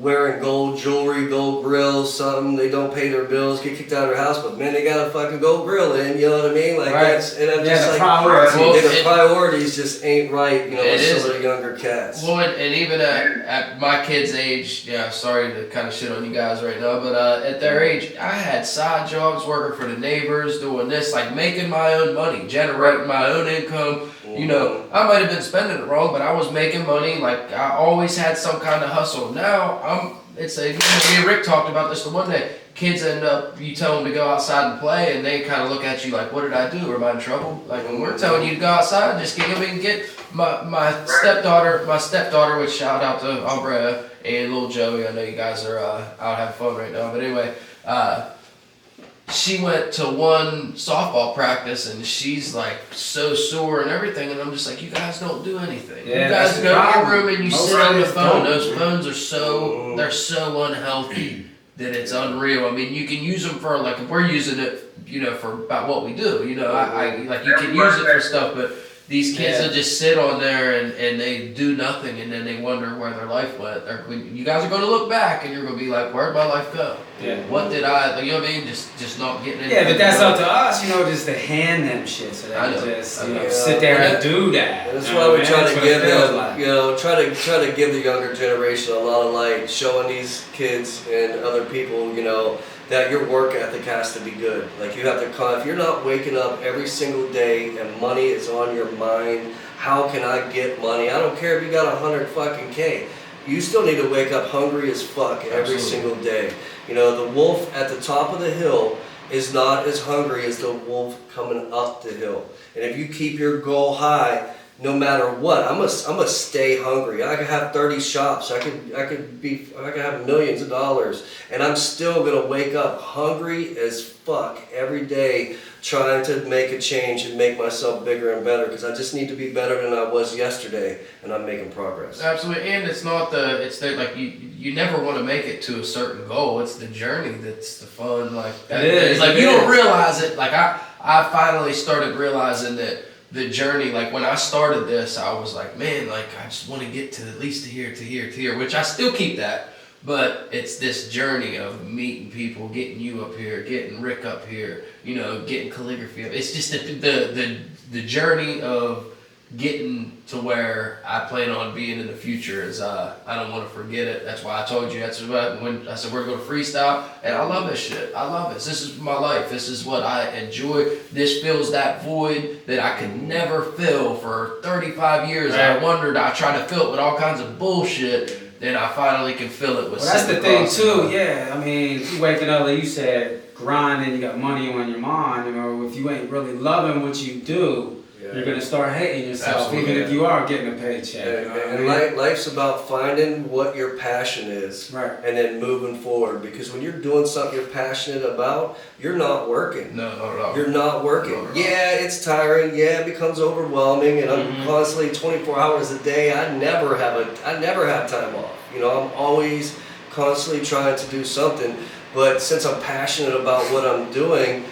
wearing gold jewelry, gold grills, something, they don't pay their bills, get kicked out of their house, but man, they got a fucking gold grill in, you know what I mean? Like that's, and I'm just like, the priorities just ain't right, with some of the younger cats. Well, and even at my kids' age, sorry to kind of shit on you guys right now, but at their age, I had side jobs working for the neighbors, doing this, like making my own money, generating my own income. I might have been spending it wrong, but I was making money. Like I always had some kind of hustle. Now me and Rick talked about this the one day. Kids end up, you tell them to go outside and play, and they kind of look at you like, "What did I do? Am I in trouble?" Like when we're telling you to go outside, just get my stepdaughter. Which shout out to Aubrey and little Joey. I know you guys are out having fun right now, but anyway. She went to one softball practice and she's like so sore and everything, and I'm just like, you guys don't do anything. Yeah, you guys go to your room and you sit on the phone. Don't. Those phones are they're so unhealthy that it's unreal. I mean, you can use them for like if we're using it, for about what we do. I like you can use it for stuff, but these kids will just sit on there and they do nothing, and then they wonder where their life went. You guys are going to look back and you're going to be like, where'd my life go? Yeah. What did I, you know what I mean? Just not getting Yeah, but that's up to us, just to hand them shit so they I can know. just, Yeah. sit there and do that. And that's You why know we what I try mean? to That's give what it feels them, like. try to give the younger generation a lot of light, showing these kids and other people, that your work ethic has to be good. Like you have to, if you're not waking up every single day and money is on your mind, how can I get money? I don't care if you got 100 fucking K. You still need to wake up hungry as fuck every single day. The wolf at the top of the hill is not as hungry as the wolf coming up the hill. And if you keep your goal high, no matter what, I'm gonna stay hungry. I could have 30 shops. I could have millions of dollars, and I'm still gonna wake up hungry as fuck every day, trying to make a change and make myself bigger and better. Because I just need to be better than I was yesterday, and I'm making progress. Absolutely, and it's like you never want to make it to a certain goal. It's the journey that's the fun. Like that, It is. like you don't realize it. Like I finally started realizing that. The journey, like when I started this, I was like, man, like I just want to get to at least to here, which I still keep that, but it's this journey of meeting people, getting you up here, getting Rick up here, getting calligraphy up. It's just the journey of getting to where I plan on being in the future is I don't want to forget it. That's why I told you. That's when I said we're going to freestyle, and I love this shit. I love this. This is my life. This is what I enjoy. This fills that void that I could never fill for 35 years. Right. I wondered. I tried to fill it with all kinds of bullshit. Then I finally can fill it with. Well, that's the sitting thing across too. the- Yeah, I mean, you waking up like you said, grinding. You got money on your mind. You know, if you ain't really loving what you do, you're gonna start hating yourself, Absolutely. even if you are getting a paycheck. You know what I mean? Life's about finding what your passion is, Right. and then moving forward. Because when you're doing something you're passionate about, you're not working. No, not at all. You're not working. Not at all. Yeah, it's tiring. Yeah, it becomes overwhelming, and I'm Mhm. constantly 24 hours a day. I never have time off. You know, I'm always constantly trying to do something. But since I'm passionate about what I'm doing,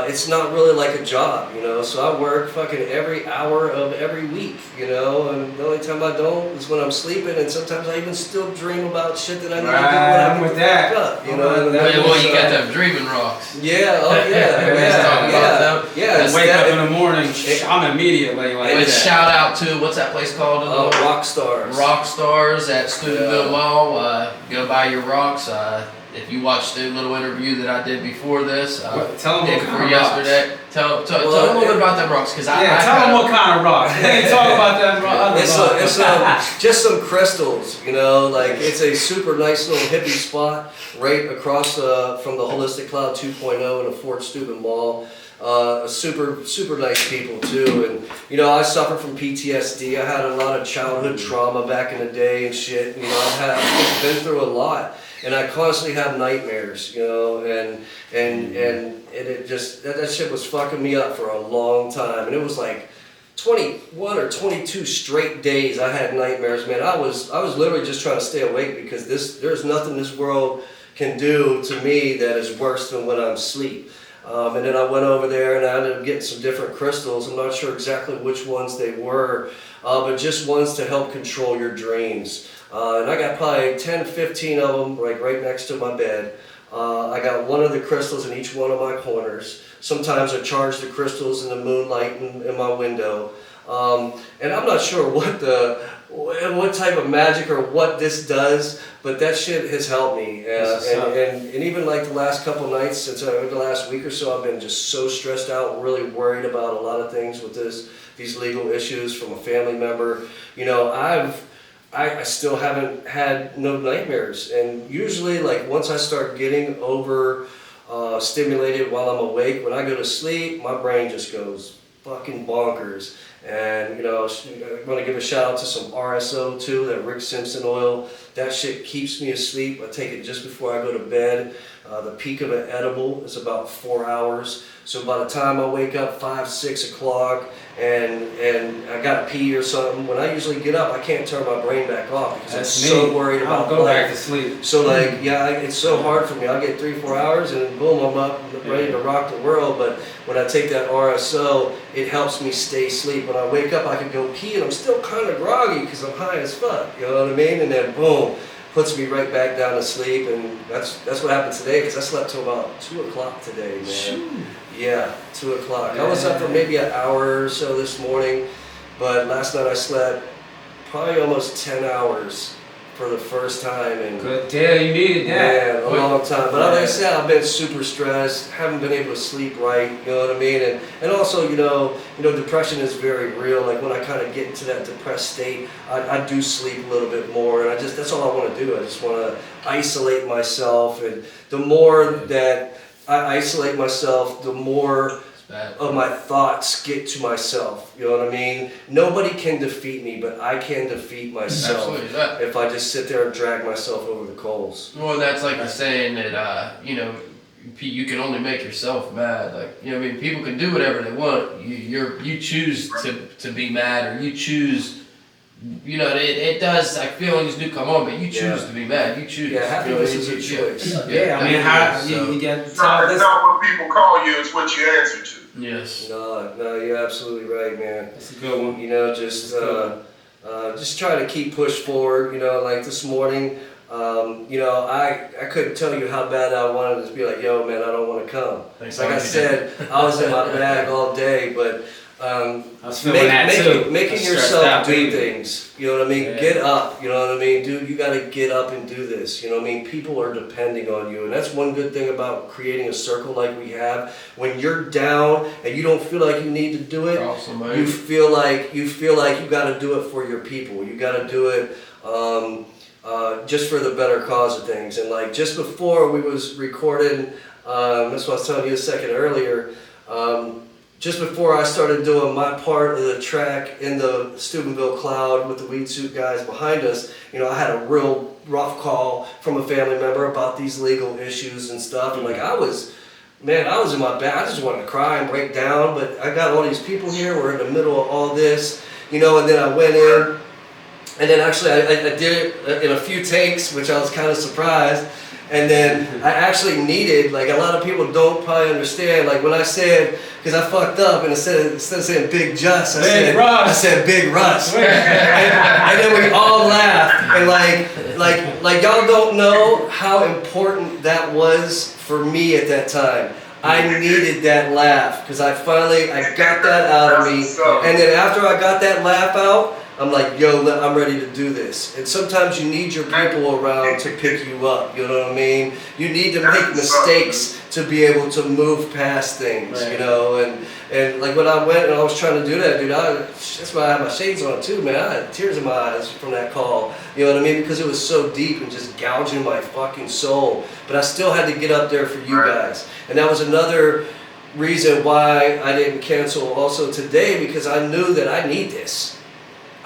it's not really like a job, you know. So I work fucking every hour of every week, you know. And the only time I don't is when I'm sleeping, and sometimes I even still dream about shit that I need to do when I I'm get with the that. fuck up, you I'm know. with And that. Well, you got so- them dreaming rocks. Yeah, oh yeah, Let's talk about them. yeah. Let's Wake up in that, the morning, I'm immediately like Let's that. shout out to what's that place called? rock stars. Rock Stars at Steubenville Yeah. Mall. Go buy your rocks. If you watched the little interview that I did before this, Tell them did what for kind of yesterday. Tell them a little bit about them rocks, because Yeah, tell them what kind of rock. They ain't talk about that other It's rock. just some crystals, you know. Like it's a super nice little hippie spot right across from the Holistic Cloud 2.0 in the Fort Steuben Mall. Super nice people too, and you know I suffer from PTSD. I had a lot of childhood trauma back in the day and shit. You know I've been through a lot, and I constantly have nightmares. You know, and it just that shit was fucking me up for a long time, and it was like 21 or 22 straight days I had nightmares, man. I was literally just trying to stay awake because there's nothing this world can do to me that is worse than when I'm asleep. And then I went over there and I ended up getting some different crystals. I'm not sure exactly which ones they were, but just ones to help control your dreams. And I got probably 10, 15 of them like right next to my bed. I got one of the crystals in each one of my corners. Sometimes I charge the crystals in the moonlight in my window. And I'm not sure what type of magic or what this does, but that shit has helped me. And even like the last couple nights, since the last week or so, I've been just so stressed out, really worried about a lot of things with these legal issues from a family member. You know, I still haven't had no nightmares, and usually like once I start getting over stimulated while I'm awake, when I go to sleep, my brain just goes fucking bonkers. And you know, I want to give a shout out to some RSO too, that Rick Simpson oil. That shit keeps me asleep. I take it just before I go to bed. The peak of an edible is about 4 hours. So by the time I wake up 5, 6 o'clock and I gotta pee or something, when I usually get up, I can't turn my brain back off because I'm so worried about I'll go back life. to sleep. So like, yeah, it's so hard for me. I'll get 3, 4 hours and then boom, I'm up, ready to rock the world. But when I take that RSO, it helps me stay asleep. When I wake up, I can go pee and I'm still kind of groggy because I'm high as fuck. You know what I mean? And then boom, puts me right back down to sleep. And that's what happened today because I slept till about 2 o'clock today, man. Yeah, 2 o'clock. I was up for maybe an hour or so this morning, but last night I slept probably almost 10 hours for the first time in Good deal, you needed that. a long time. But like I said, I've been super stressed, haven't been able to sleep right, you know what I mean? And also, you know, depression is very real. Like when I kind of get into that depressed state, I do sleep a little bit more, and that's all I want to do. I just want to isolate myself, and the more that I isolate myself, the more of my thoughts get to myself. You know what I mean? Nobody can defeat me, but I can defeat myself. Absolutely. If I just sit there and drag myself over the coals. Well, that's like the saying that, you know, you can only make yourself mad. Like, you know what I mean? People can do whatever they want. You choose to be mad, or you choose, you know, it does, like, feelings do come on, but you choose to be mad. You choose. Yeah, happiness is a you- choice. Yeah, I mean, how you get It's not what people call you, it's what you answer to. Yes. No, you're absolutely right, man. That's a good one. You know, just try to keep push forward. You know, like this morning, you know, I couldn't tell you how bad I wanted to be like, yo, man, I don't want to come. Thanks, Like I you said, I was in my bag all day, but I was feeling that too. Making I stressed yourself out, do baby. things, you know what I mean? Yeah. Get up, you know what I mean? Dude, you gotta get up and do this, you know what I mean? People are depending on you, and that's one good thing about creating a circle like we have. When you're down and you don't feel like you need to do it, Awesome, man. you feel like you gotta do it for your people. You gotta do it just for the better cause of things. And like just before we was recording, that's what I was telling you a second earlier, just before I started doing my part of the track in the Steubenville Cloud with the Weed Suit guys behind us, you know, I had a real rough call from a family member about these legal issues and stuff. And like I was in my bed. I just wanted to cry and break down, but I got all these people here. We're in the middle of all this, you know, and then I went in, and then actually I did it in a few takes, which I was kind of surprised. And then I actually needed, like a lot of people don't probably understand, like when I said, because I fucked up and instead of saying Big Just, I said Big Russ. and then we all laughed. And like y'all don't know how important that was for me at that time. I needed that laugh because I got that out of me. And then after I got that laugh out, I'm like, yo, I'm ready to do this. And sometimes you need your people around to pick you up, you know what I mean? You need to make mistakes to be able to move past things, you know? And like when I went and I was trying to do that, dude, that's why I had my shades on too, man. I had tears in my eyes from that call, you know what I mean? Because it was so deep and just gouging my fucking soul. But I still had to get up there for you guys. And that was another reason why I didn't cancel also today, because I knew that I need this.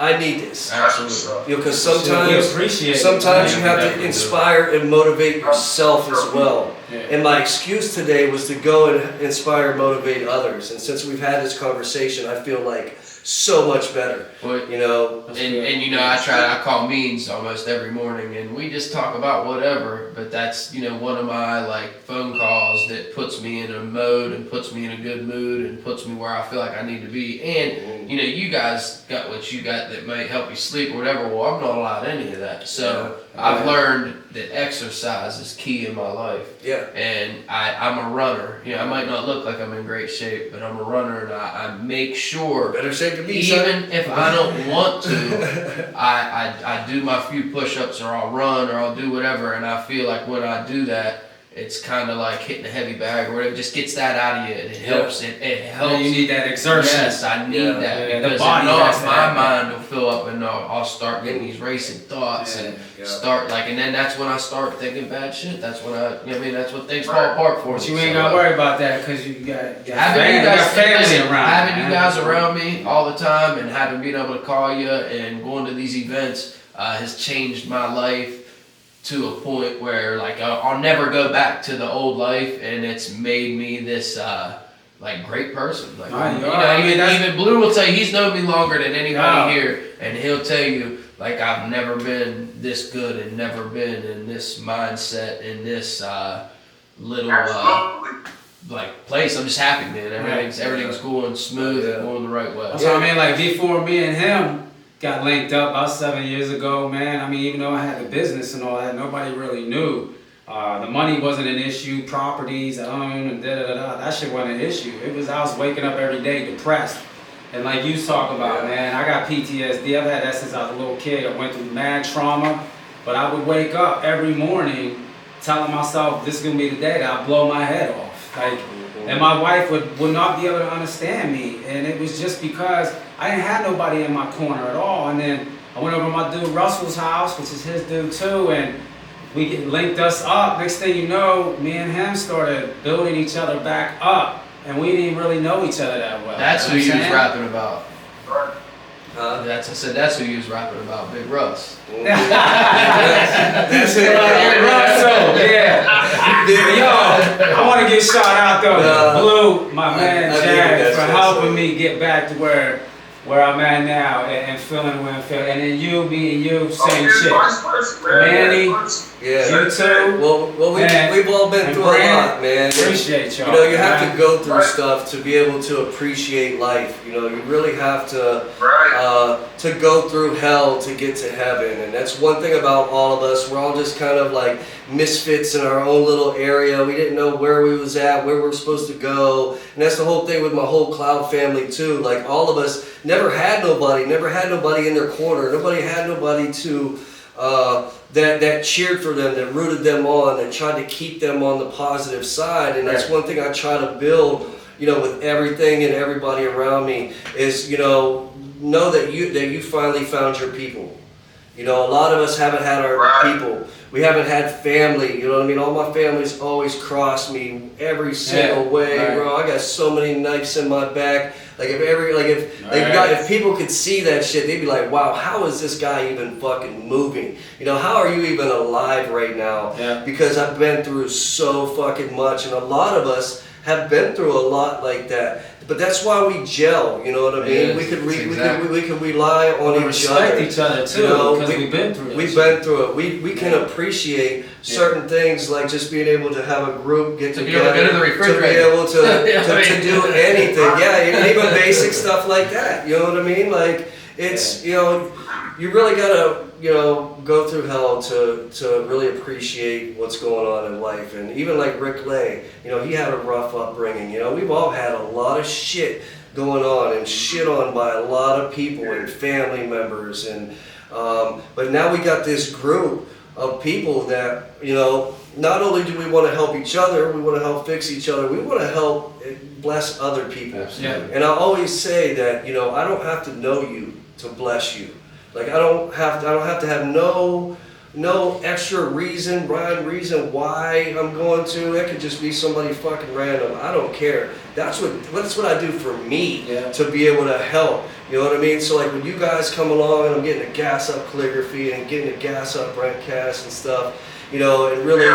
I need this. Absolutely. You know, because sometimes you have to inspire and motivate yourself as well. Yeah. And my excuse today was to go and inspire and motivate others. And since we've had this conversation, I feel like so much better. Well, you know. And you know, I call meetings almost every morning, and we just talk about whatever. But that's, you know, one of my like phone calls that puts me in a mode and puts me in a good mood and puts me where I feel like I need to be. And you know, you guys got what you got that may help you sleep or whatever. Well, I'm not allowed any of that. So I've learned that exercise is key in my life. Yeah. And I'm a runner. You know, I might not look like I'm in great shape, but I'm a runner, and I make sure. Better shape to be, even if I don't want to, I do my few push-ups, or I'll run, or I'll do whatever, and I feel like when I do that, it's kind of like hitting a heavy bag or whatever. It just gets that out of you, and it helps. It helps. You need that exertion. Yes, I need that, Yeah, the because body if not, has to my have mind will fill up, and I'll start getting these racing thoughts, and start like, and then that's when I start thinking bad shit. That's when that's when things fall apart for me. But you ain't gotta worry about that because you got having family around. Having you guys around me all the time, and having been able to call you and going to these events has changed my life to a point where like I'll never go back to the old life, and it's made me this like great person. Like even Blue will tell you, he's known me longer than anybody here, and he'll tell you like I've never been this good and never been in this mindset, in this little like place. I'm just happy, man. Everything's going smooth and going the right way. That's what I mean. Like before me and him got linked up about 7 years ago, man. I mean, even though I had the business and all that, nobody really knew. The money wasn't an issue, properties I own and that shit wasn't an issue. It was I was waking up every day depressed. And like you talk about, man, I got PTSD. I've had that since I was a little kid. I went through mad trauma, but I would wake up every morning telling myself this is gonna be the day that I blow my head off. Like, and my wife would not be able to understand me. And it was just because I didn't have nobody in my corner at all. And then I went over to my dude Russell's house, which is his dude too, and we linked us up. Next thing you know, me and him started building each other back up. And we didn't really know each other that well. That's who you was rapping about. That's who you was rapping about, Big Russ. That's it right here, Russell. Yeah. Yo, I want to get shout out though, Blue, my man Jack, for helping me get back to where where I'm at now and feeling where I'm feeling. And then you, me and you, Oh, same yeah, shit. vice versa, man. Manny, Vice versa. Yeah. You too. Well, Man. we've all been And through a Brand, lot, man. Appreciate y'all. You know, you have man. to go through Right. stuff to be able to appreciate life. You know, you really have to Right. to go through hell to get to heaven. And that's one thing about all of us. We're all just kind of like misfits in our own little area. We didn't know where we was at, where we were supposed to go. And that's the whole thing with my whole Cloud family too. Like all of us never had nobody in their corner. Nobody had nobody to that cheered for them, that rooted them on, that tried to keep them on the positive side. And that's one thing I try to build, you know, with everything and everybody around me is, you know that you finally found your people. You know, a lot of us haven't had our Right. people. We haven't had family. You know what I mean? All my family's always crossed me every single way, right. bro. I got so many knives in my back. Like if people could see that shit, they'd be like, "Wow, how is this guy even fucking moving? You know, how are you even alive right now?" Yeah. Because I've been through so fucking much, and a lot of us have been through a lot like that. But that's why we gel. You know what I mean? Yes, we could exactly. we could rely on We each respect other. each other too, You know, because we've been through it. We've been through it. We can appreciate certain things, like just being able to have a group get To be together, able to go to the refrigerator. to be able to, Yeah, to do anything. Yeah, even basic stuff like that. You know what I mean? Like it's you know, you really gotta go through hell to really appreciate what's going on in life. And even like Rick Lay, you know, he had a rough upbringing. You know, we've all had a lot of shit going on and shit on by a lot of people and family members and but now we got this group of people that, you know, not only do we want to help each other, we want to help fix each other, we want to help bless other people. Absolutely. And I always say that, you know, I don't have to know you to bless you. Like I don't have to have no extra reason why I'm going to. It could just be somebody fucking random. I don't care. That's what I do for me to be able to help. You know what I mean? So like when you guys come along and I'm getting the gas up calligraphy and getting the gas up Brentcast and stuff, you know, and really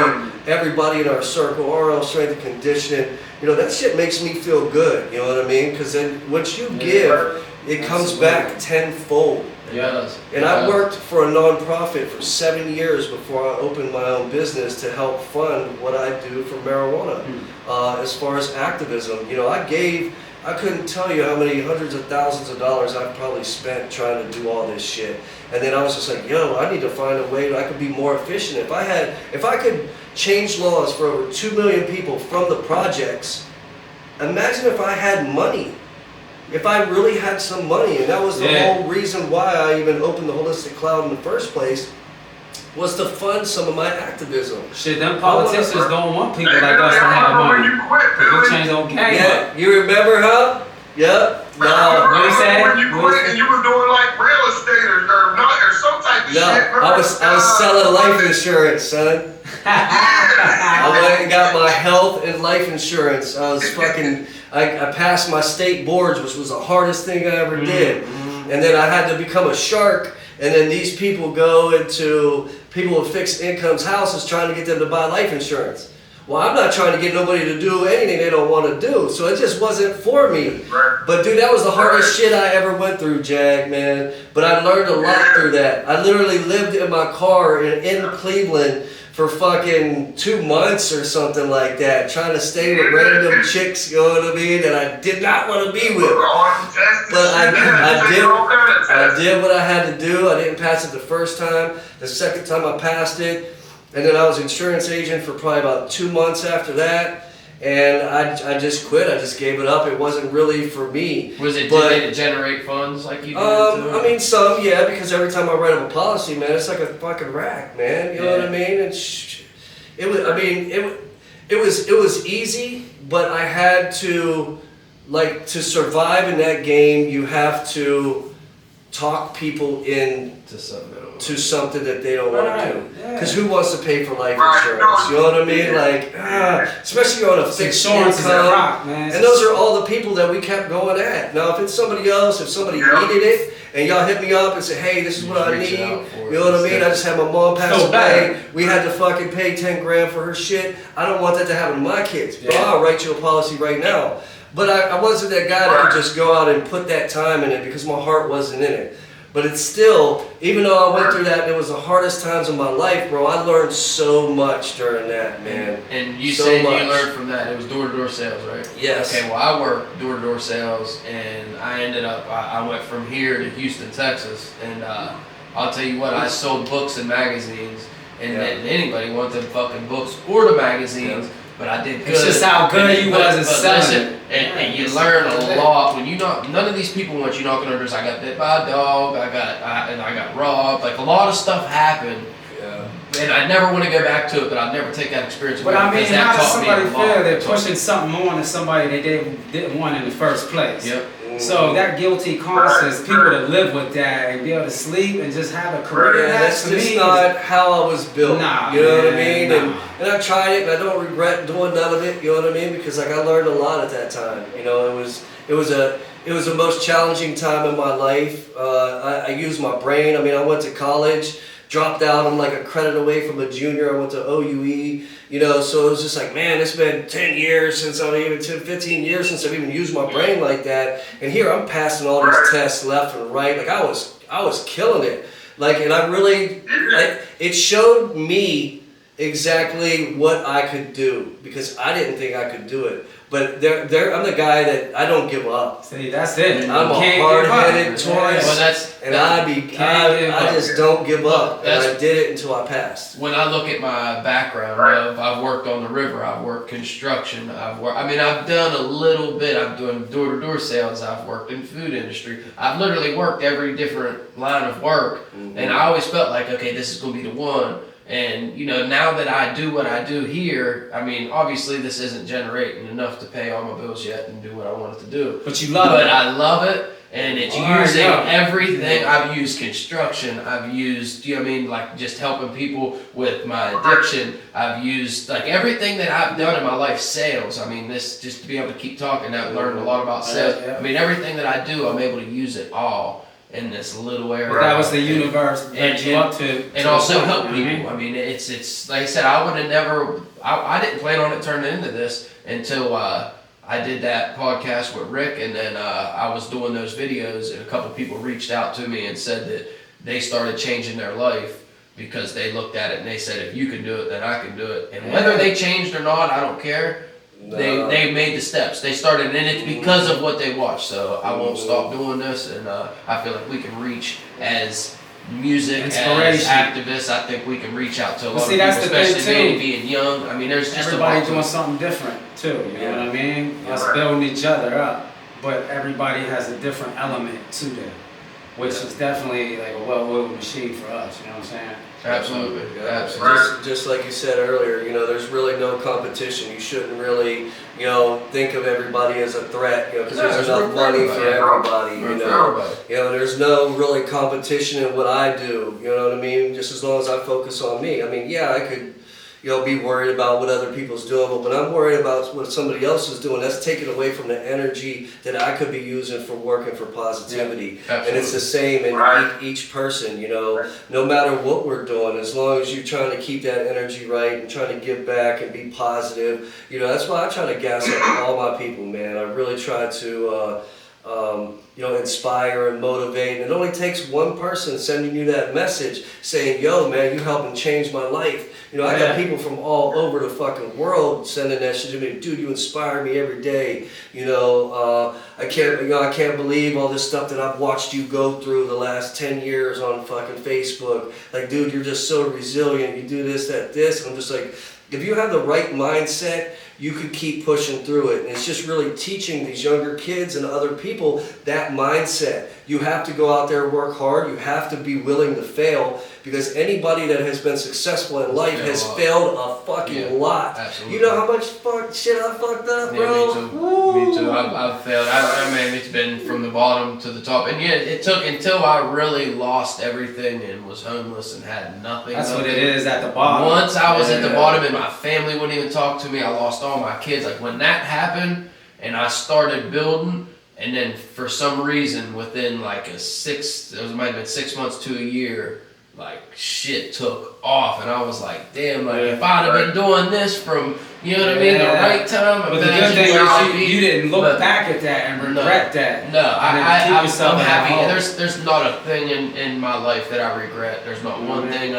everybody in our circle, RL strength and conditioning, you know, that shit makes me feel good. You know what I mean? Because then what you give, it comes back tenfold. Yes. And I worked for a nonprofit for 7 years before I opened my own business to help fund what I do for marijuana. As far as activism, you know, I couldn't tell you how many hundreds of thousands of dollars I've probably spent trying to do all this shit. And then I was just like, yo, I need to find a way that I could be more efficient. If I could change laws for over 2 million people from the projects, imagine if I had money. If I really had some money, and that was the whole reason why I even opened the Holistic Cloud in the first place, was to fund some of my activism. Shit, them politicians don't want people like us to I have remember when money. you quit, Cause we Billy. change our game. Yeah, you remember, huh? Yep. I No, What he said? remember when you quit and you was doing like real estate or some type of no, shit. I was selling life insurance, son. I went and got my health and life insurance. I passed my state boards, which was the hardest thing I ever did. And then I had to become a shark. And then these people go into people with fixed incomes houses trying to get them to buy life insurance. Well, I'm not trying to get nobody to do anything they don't want to do. So it just wasn't for me. Right. But dude, that was the hardest shit I ever went through, Jag, man. But I learned a lot through that. I literally lived in my car in Cleveland for fucking 2 months or something like that, trying to stay with random chicks, you know what I mean, that I did not want to be with. But I did what I had to do. I didn't pass it the first time. The second time I passed it. And then I was insurance agent for probably about 2 months after that. And I just quit. I just gave it up. It wasn't really for me. Did it generate funds like you did? I mean, some, yeah, because every time I write up a policy, man, it's like a fucking rack, man. You know what I mean? It was easy, but I had to, like, to survive in that game, you have to talk people into something that they don't want to do. Because who wants to pay for life insurance? You know what I mean? Like, especially on a fixed Insurance is a income. rock, man. And those are all the people that we kept going at. Now, if it's somebody else, if somebody needed it, and y'all hit me up and say, hey, this is what I need, you know what I mean? I just had my mom pass away. We had to fucking pay 10 grand for her shit. I don't want that to happen to my kids. But I'll write you a policy right now. But I wasn't that guy that could just go out and put that time in it because my heart wasn't in it. But it's still, even though I went through that, it was the hardest times of my life, bro. I learned so much during that, man. And you So said much. you learned from that. It was door-to-door sales, right? Yes. Okay, well, I worked door-to-door sales, and I ended up, I went from here to Houston, Texas, and I'll tell you what, I sold books and magazines, and Yeah. didn't anybody want them fucking books or the magazines, but I did good. It's just how good you was at selling listen, it. and you learn a lot when you not. None of these people want you knocking on doors. I got bit by a dog. I got robbed. Like a lot of stuff happened. Yeah. And I never want to go back to it, but I'd never take that experience away. But I mean, because that how does taught me somebody a lot. feel they're pushing something on to somebody they didn't want in the first place? Yep. So that guilty conscience, people to live with that and be able to sleep and just have a career, Yeah, that's to just me not how I was built. Nah, you know what I man, mean? nah. And I tried it, and I don't regret doing none of it. You know what I mean? Because like I learned a lot at that time. You know, it was the most challenging time in my life. I used my brain. I mean, I went to college, dropped out. I'm like a credit away from a junior. I went to OUE. You know, so it was just like, man, it's been 10 years since 15 years since I've even used my brain like that. And here I'm passing all these tests left and right. Like I was killing it. Like, and I really, like, it showed me exactly what I could do because I didn't think I could do it. But I'm the guy that I don't give up. See, that's it. I'm a Can't hard-headed give up. Taurus. Well, And I up. just don't give up. And That's- I did it until I passed. When I look at my background, I've worked on the river, I've worked construction, I've done a little bit, I've done door-to-door sales, I've worked in food industry. I've literally worked every different line of work, and I always felt like, okay, this is gonna be the one. And you know, now that I do what I do here, I mean, obviously this isn't generating enough to pay all my bills yet and do what I want it to do. But you love But it. I love it, and it's All right, using yeah. everything. I've used construction. I've used, you know what I mean, like just helping people with my addiction. I've used like everything that I've done in my life. Sales. I mean, this just to be able to keep talking. I've learned a lot about sales. Yeah. I mean, everything that I do, I'm able to use it all in this little area. But that was the universe led you up to. And also to- help you know what I mean? people. I mean, it's like I said, I would have never. I didn't plan on it turning into this until I did that podcast with Rick, and then I was doing those videos, and a couple people reached out to me and said that they started changing their life because they looked at it and they said, if you can do it, then I can do it. And whether they changed or not, I don't care. They made the steps. They started, and it's because of what they watched. So I won't stop doing this, and I feel like we can reach as music, as Inspiration. activists. I think we can reach out to a lot see, of that's people, the thing, especially me too. being young. I mean, there's just Everybody a lot. doing something different too, you know what I mean? Yeah. Us building each other up, but everybody has a different element to them, which is definitely like a well-oiled machine for us, you know what I'm saying? Absolutely, Yeah. absolutely. Just like you said earlier, you know, there's really no competition. You shouldn't really, you know, think of everybody as a threat, you know, because No, there's it's enough room for money for everybody. everybody, you Room for know. everybody. You know, there's no really competition in what I do, you know what I mean? Just as long as I focus on me. I mean, yeah, I could, you know, be worried about what other people's doing, but when I'm worried about what somebody else is doing, that's taken away from the energy that I could be using for working for positivity. Yeah, and it's the same in each person, you know, no matter what we're doing, as long as you're trying to keep that energy right and trying to give back and be positive, you know, that's why I try to gas up all my people, man. I really try to, you know, inspire and motivate. And it only takes one person sending you that message saying, yo, man, you helping change my life. You know, I got people from all over the fucking world sending that shit to me. Dude, you inspire me every day. You know, I can't believe all this stuff that I've watched you go through the last 10 years on fucking Facebook. Like, dude, you're just so resilient. You do this, that, this. And I'm just like, if you have the right mindset, you could keep pushing through it. And it's just really teaching these younger kids and other people that mindset. You have to go out there and work hard. You have to be willing to fail, because anybody that has been successful in life has failed a fucking lot. Absolutely. You know how much shit I fucked up, bro? Yeah, me too. Me too. I've failed. I mean, it's been from the bottom to the top, and yeah, it took until I really lost everything and was homeless and had nothing. That's what it is at the bottom. Once I was at the Yeah. bottom and my family wouldn't even talk to me, I lost all my kids. Like when that happened and I started building, and then for some reason within like it might have been 6 months to a year, like shit took off, and I was like, damn, like if I'd have been doing this from, you know what I mean, the right time. But the good thing is you didn't look back at that and regret that. No, I'm yourself in happy. that hole. There's not a thing in my life that I regret. There's not one thing.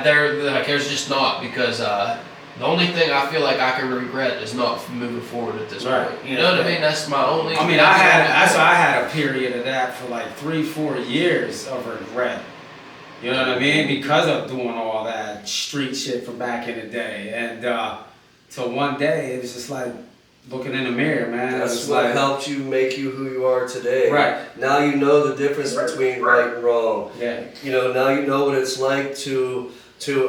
There's just not, because the only thing I feel like I can regret is not moving forward at this Right. point. You know what I mean? That's my only. I mean, I had a period of that for like 3-4 years of regret. You know what I mean? Because of doing all that street shit from back in the day, and till one day it was just like looking in the mirror, man. That's It's what like, helped you make you who you are today. Right. Now you know the difference between right and wrong. Yeah. You know, now you know what it's like to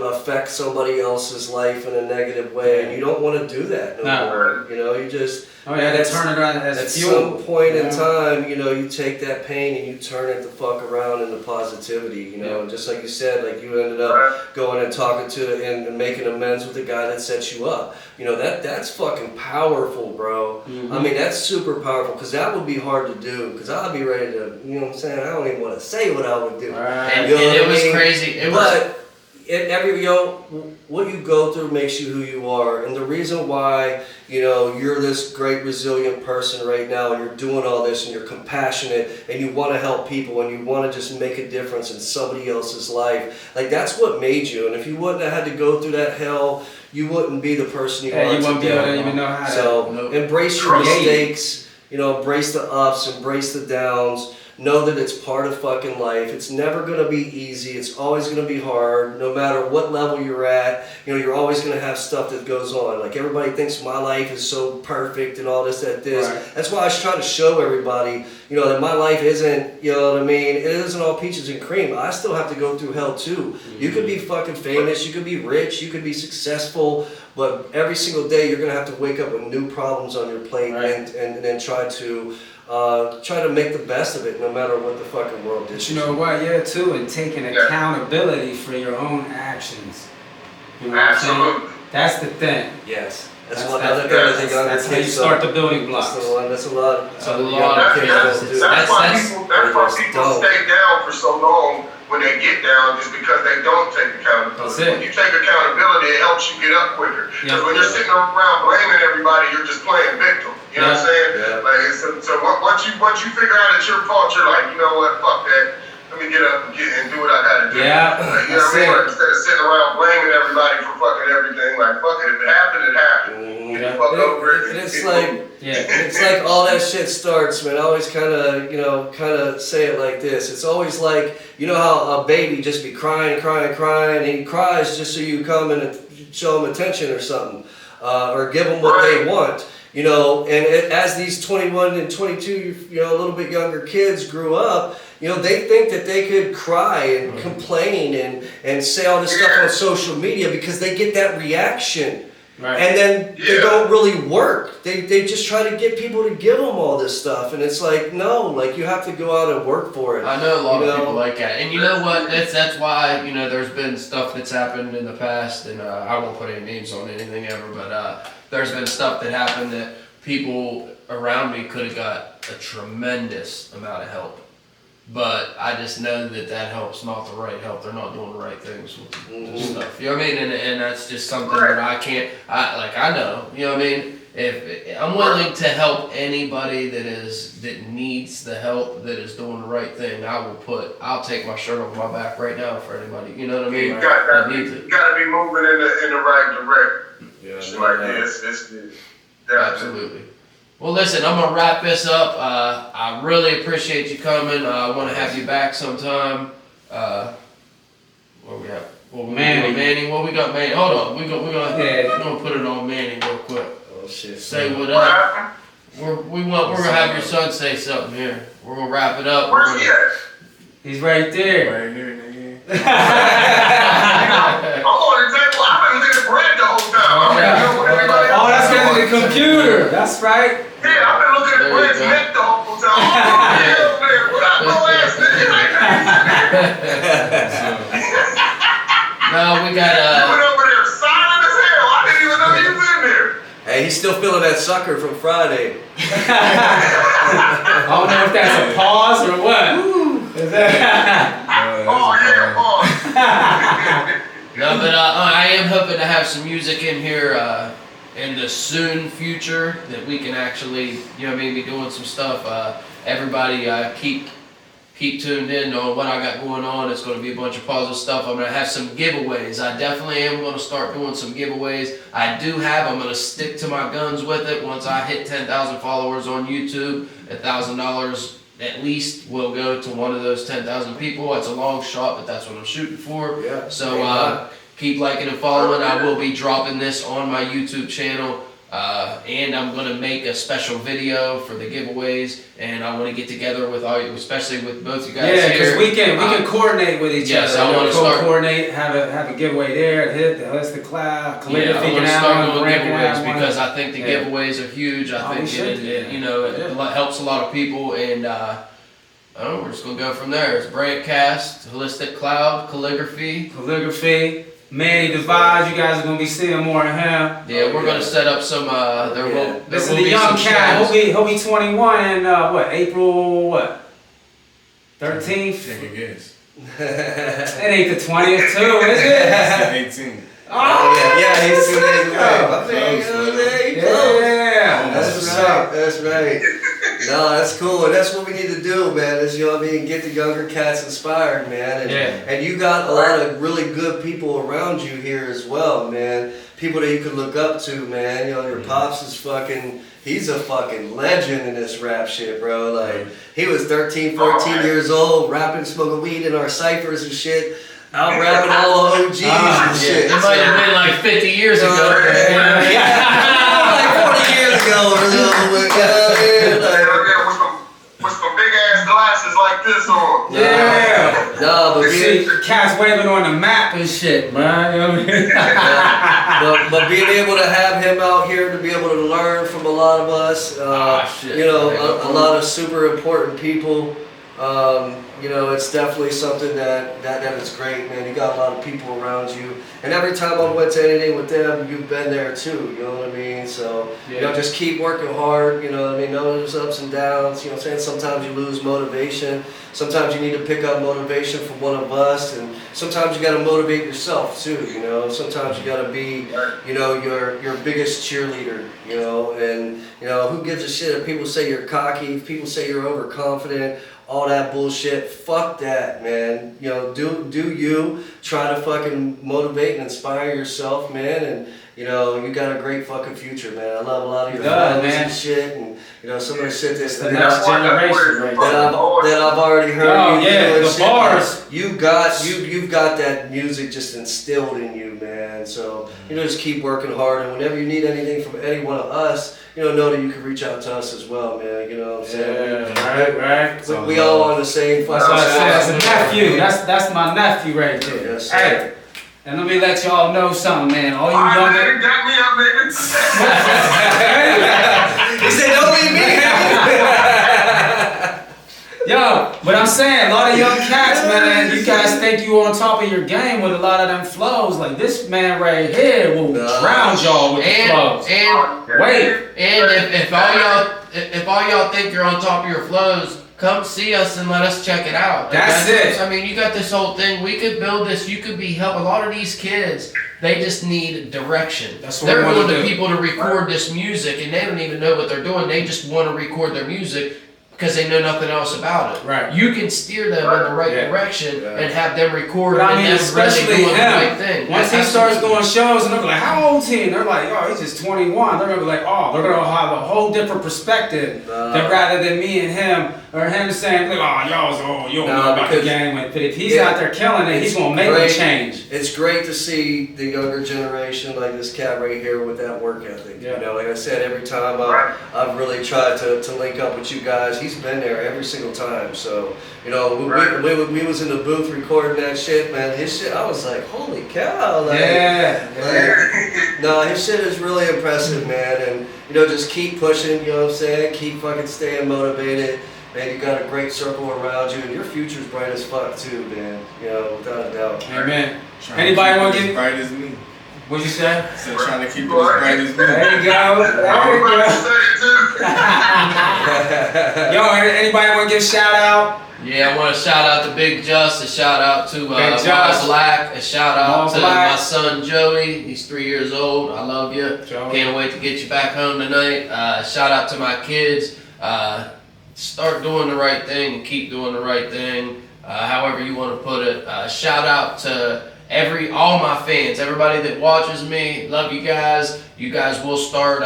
affect somebody else's life in a negative way, and you don't want to do that no more. You know, you just Oh yeah, they turn it around as at fuel. some point in time, you know, you take that pain and you turn it the fuck around into positivity. You know, and just like you said, like you ended up going and talking to and making amends with the guy that set you up. You know, that's fucking powerful, bro. I mean, that's super powerful, because that would be hard to do. Because I'd be ready to, you know what I'm saying? I don't even want to say what I would do. And, You know and what it I was mean? crazy. What you go through makes you who you are, and the reason why, you know, you're this great resilient person right now, and you're doing all this, and you're compassionate, and you want to help people, and you want to just make a difference in somebody else's life. Like, that's what made you. And if you wouldn't have had to go through that hell, you wouldn't be the person you are You wouldn't be able to today. even know how to. So embrace your mistakes. You know, embrace the ups, embrace the downs. Know that it's part of fucking life. It's never going to be easy. It's always going to be hard. No matter what level you're at, you know, you're always going to have stuff that goes on. Like, everybody thinks my life is so perfect and all this, that, this. Right. That's why I try to show everybody, you know, that my life isn't, you know what I mean? It isn't all peaches and cream. I still have to go through hell too. You could be fucking famous. You could be rich. You could be successful. But every single day you're going to have to wake up with new problems on your plate, Right. and then try to make the best of it, no matter what the fucking world is. You know what? Yeah, too, and taking accountability for your own actions. You know what I'm saying? Absolutely. That's the thing. Yes. That's That's how you start the building blocks. That's a lot. That's a lot of kids. That's why people stay down for so long when they get down, is because they don't take accountability. That's it. When you take accountability, it helps you get up quicker. Because Yeah. when you're sitting around blaming everybody, you're just playing victim. You know what I'm saying? Yeah. Like, so once you figure out it's your fault, you're like, you know what, fuck that. Let me get up and do what I gotta do. Yeah, Like, you know what I mean? Like, instead of sitting around blaming everybody for fucking everything, like, fuck it, if it happened, it happened. Yeah. Fuck over it. And it's like, Yeah. it's like all that shit starts, man. I always kind of say it like this. It's always like, you know how a baby just be crying, and he cries just so you come and show him attention or something, or give them what they want. You know, and as these 21 and 22, you know, a little bit younger kids grew up, you know, they think that they could cry and complain and say all this stuff on social media because they get that reaction. Right. And then they don't really work. They just try to get people to give them all this stuff. And it's like, no, like, you have to go out and work for it. I know a lot You of know? people like that, and you know what? That's why, you know, there's been stuff that's happened in the past, and I won't put any names on anything ever, but there's been stuff that happened that people around me could have got a tremendous amount of help, but I just know that help's not the right help. They're not doing the right things with the stuff. You know what I mean? And that's just something that I can't. I know. You know what I mean? If I'm willing to help anybody that needs the help, that is doing the right thing, I'll take my shirt off my back right now for anybody. You know what I mean? You gotta be moving in the right direction. Yeah, Shit like this. It's Absolutely. Well, listen, I'm gonna wrap this up. I really appreciate you coming. I want to have you back sometime. What we got? Manny. What we got, Manny? Hold on. We're gonna put it on Manny real quick. Oh shit. Say what up. We're gonna have your son say something here. We're gonna wrap it up. Where's he at? He's right there. Right here, nigga. I'm on the table. I've been looking at bread the whole time. Oh, that's because of the computer. That's right. Yeah, I've been looking at Brett's neck the whole time. Oh, yeah, man. What up, no ass nigga? No, we You got went over there silent as hell. I didn't even know you was in there. Hey, he's still feeling that sucker from Friday. I don't know if that's a pause or what. Is that? but I am hoping to have some music in here in the soon future that we can actually, you know what I mean, be doing some stuff. Everybody keep tuned in on what I got going on. It's going to be a bunch of positive stuff. I'm going to have some giveaways. I definitely am going to start doing some giveaways. I'm going to stick to my guns with it. Once I hit 10,000 followers on YouTube, $1,000 at least will go to one of those 10,000 people. It's a long shot, but that's what I'm shooting for. Yeah. So keep liking and following. I will be dropping this on my YouTube channel. And I'm gonna make a special video for the giveaways, and I want to get together with all you, especially with both you guys Yeah, here. because we can coordinate with each yes, other. I want to start coordinate, have a giveaway there, hit the Holistic Cloud, Yeah, I want calligraphy to can start have doing one, Grant can giveaways have one. because I think the Yeah. giveaways are huge. I Oh, we think should it, do it that. you know it Yeah. helps a lot of people, and I don't know, we're just gonna go from there. It's Brandcast, Holistic Cloud, Calligraphy. Calligraphy, Manny Divide, you guys are gonna be seeing more of him. Yeah, we're gonna set up some. There Listen, will the be young some cat, shows. he'll be 21 in April 13th? Take a guess. It ain't the 20th too, is it? 18. Oh, yeah, he's 2 days away. go. I think, you know what I'm saying? He close. Yeah. That's what's right. up. That's right. No, that's cool, and that's what we need to do, man. Is, you know what I mean, get the younger cats inspired, man. And, Yeah. and you got a lot of really good people around you here as well, man. People that you could look up to, man. You know, your pops is fucking. He's a fucking legend in this rap shit, bro. Like, he was 13, 14 years old, rapping, smoking weed in our ciphers and shit. Out rapping all the OGs and shit. It might have been like 50 years ago. Like 40 years ago or so, but With some big ass glasses like this on. Yeah. no, but See, being, cats waving on the map and shit, man. You know what I mean? but being able to have him out here to be able to learn from a lot of us, Shit. you know, a lot of super important people. You know, it's definitely something that is great, man. You got a lot of people around you, and every time I went to anything with them, you've been there too. You know what I mean? So you know, just keep working hard. You know what I mean? Know there's ups and downs. You know what I'm saying? Sometimes you lose motivation. Sometimes you need to pick up motivation from one of us, and sometimes you got to motivate yourself too. You know, sometimes you got to be, you know, your biggest cheerleader. You know, and you know, who gives a shit if people say you're cocky, if people say you're overconfident. All that bullshit, fuck that, man. You know, do you try to fucking motivate and inspire yourself, man, and you know, you got a great fucking future, man. I love a lot of your friends man. and shit, and you know, some of the shit The that next generation right there. I've already heard. Oh, you yeah, doing the shit. bars. You've got that music just instilled in you, man. So you know, just keep working hard, and whenever you need anything from any one of us, you know that you can reach out to us as well, man. You know what I'm saying? Right. We all on the same That's what I said. That's a fucking nephew. That's my nephew right there. Yes, sir. Hey, and let me let y'all know something, man. All you Alright, younger. man, got me up, nigga. He said, "Don't leave me." Yo, but I'm saying, a lot of young cats, man, you guys think you on top of your game with a lot of them flows. Like this man right here will drown y'all with the flows. And Wait. And if all y'all think you're on top of your flows, come see us and let us check it out. That's it. I mean, you got this whole thing. We could build this. You could be help. A lot of these kids, they just need direction. That's what They're we wanna going to do. people to record this music, and they don't even know what they're doing. They just want to record their music because they know nothing else about it. Right. You can steer them in the right Yeah. direction Yeah. and have them record But I and mean, them especially really doing the him. right thing. Once he starts doing shows, and they're like, "How old is he?" And they're like, "Oh, he's just 21." They're gonna be like, "Oh, they're gonna have a whole different perspective than rather than me and him, or him saying, like, "Oh, y'all's old, you don't know about the because- game." But if he's Yeah. out there killing it, he's It's gonna make a great. change. It's great to see the younger generation like this cat right here with that work ethic. Yeah. You know, like I said, every time Right. I've really tried to link up with you guys. He's been there every single time. So, you know, Right. we was in the booth recording that shit, man. His shit, I was like, holy cow. Like, Yeah. no, his shit is really impressive, man. And, you know, just keep pushing, you know what I'm saying? Keep fucking staying motivated. Man, you got a great circle around you, and your future's bright as fuck, too, man. You know, without a doubt. Amen. Trying Anybody to wanna keep get- as bright as me? What'd you say? So trying to keep it as bright as me. There you go. I'm There about you to go. say it too. Yo, anybody want to give a shout out? Yeah, I want to shout out to Big Just, a shout out to Big Miles Just. Black, a shout out Miles to Black. my son Joey. He's 3 years old. I love you. Joey. Can't wait to get you back home tonight. Shout out to my kids. Start doing the right thing and keep doing the right thing. However you want to put it. Shout out to all my fans, everybody that watches me. Love you guys. You guys will start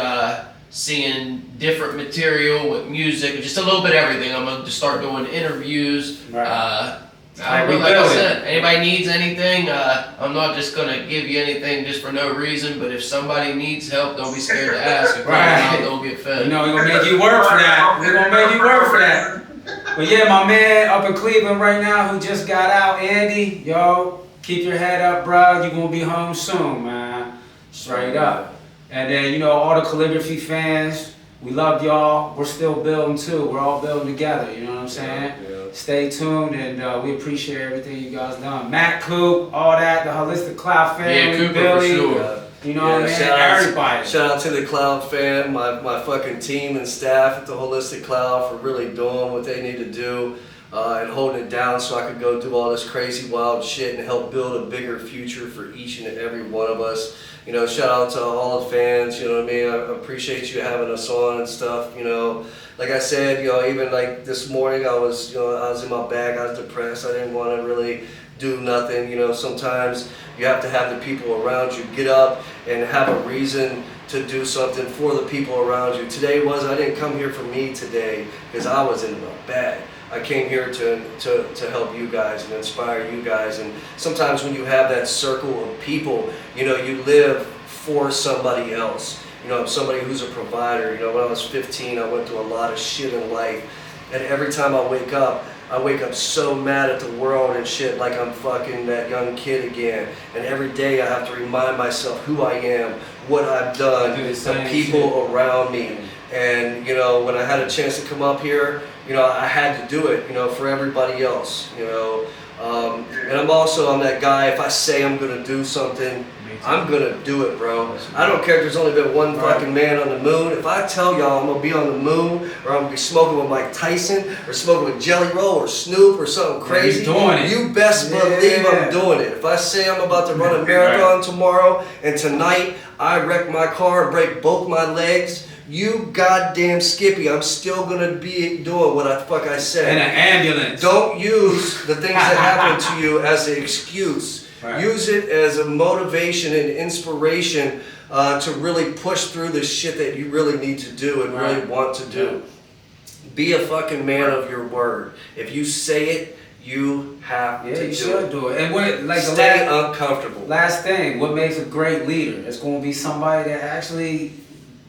seeing different material with music, just a little bit of everything. I'm gonna just start doing interviews. Right. Like I said, anybody needs anything, I'm not just gonna give you anything just for no reason. But if somebody needs help, don't be scared to ask. If Right. don't get fed. You know, we're gonna make you work for that. We're gonna make you work for that. But yeah, my man up in Cleveland right now who just got out, Andy, yo, keep your head up, bro. You're gonna be home soon, man. Straight up. And then, you know, all the calligraphy fans, we love y'all. We're still building too. We're all building together, you know what I'm saying? Yeah. Stay tuned, and we appreciate everything you guys done. Matt Coop, all that, the Holistic Cloud family, Yeah, Cooper for Billy, sure. you know what I mean? shout out- Everybody. Shout out to the Cloud fam, my fucking team and staff at the Holistic Cloud for really doing what they need to do and holding it down so I could go do all this crazy wild shit and help build a bigger future for each and every one of us. You know, shout out to all the fans, you know what I mean? I appreciate you having us on and stuff, you know. Like I said, you know, even like this morning I was in my bag, I was depressed, I didn't want to really do nothing, you know. Sometimes you have to have the people around you get up and have a reason to do something for the people around you. Today I didn't come here for me today because I was in my bag. I came here to help you guys and inspire you guys. And sometimes when you have that circle of people, you know, you live for somebody else. You know, I'm somebody who's a provider. You know, when I was 15, I went through a lot of shit in life. And every time I wake up so mad at the world and shit, like I'm fucking that young kid again. And every day I have to remind myself who I am, what I've done, Do the the same people shit. around me. And, you know, when I had a chance to come up here, you know, I had to do it, you know, for everybody else, you know. And I'm that guy, if I say I'm gonna do something, I'm gonna do it, bro. I don't care if there's only been one fucking man on the moon. If I tell y'all I'm gonna be on the moon, or I'm gonna be smoking with Mike Tyson, or smoking with Jelly Roll, or Snoop, or something crazy, you're doing it. you best believe I'm doing it. If I say I'm about to run a marathon tomorrow, and tonight I wreck my car and break both my legs, you goddamn Skippy, I'm still gonna be doing what I said. In an ambulance. Don't use the things that happen to you as an excuse. Right. Use it as a motivation and inspiration to really push through the shit that you really need to do and really Right. want to do. Be a fucking man of your word. If you say it, you have Yeah, to you do should it. do it. And what, like the Stay last, uncomfortable. last thing, what makes a great leader? It's going to be somebody that actually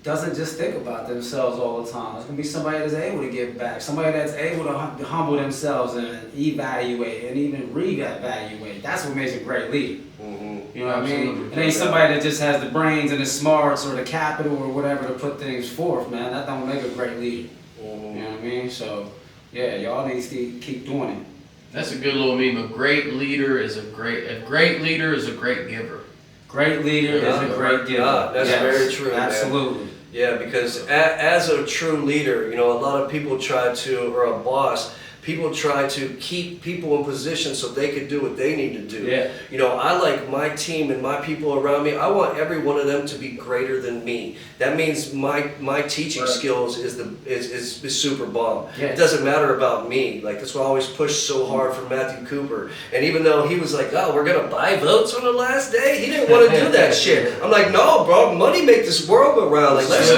doesn't just think about themselves all the time. It's going to be somebody that's able to give back, somebody that's able to humble themselves and evaluate and even reevaluate. That's what makes a great leader. Mhm. You know what I mean? Absolutely. It ain't somebody that just has the brains and the smarts or the capital or whatever to put things forth, man. That don't make a great leader. Mhm. You know what I mean? So, yeah, y'all need to keep doing it. That's a good little meme. A great leader is a great giver. Great leader is a great giver. Yeah, that's very true, man. Absolutely. Yeah, because as a true leader, you know, a lot of people try to, or a boss, people try to keep people in position so they could do what they need to do. Yeah. You know, I like my team and my people around me, I want every one of them to be greater than me. That means my teaching skills is super bomb. Yeah. It doesn't matter about me. Like, that's why I always push so hard for Matthew Cooper. And even though he was like, oh, we're gonna buy votes on the last day, he didn't want to do that shit. I'm like, no, bro, money make this world go round. Like, let's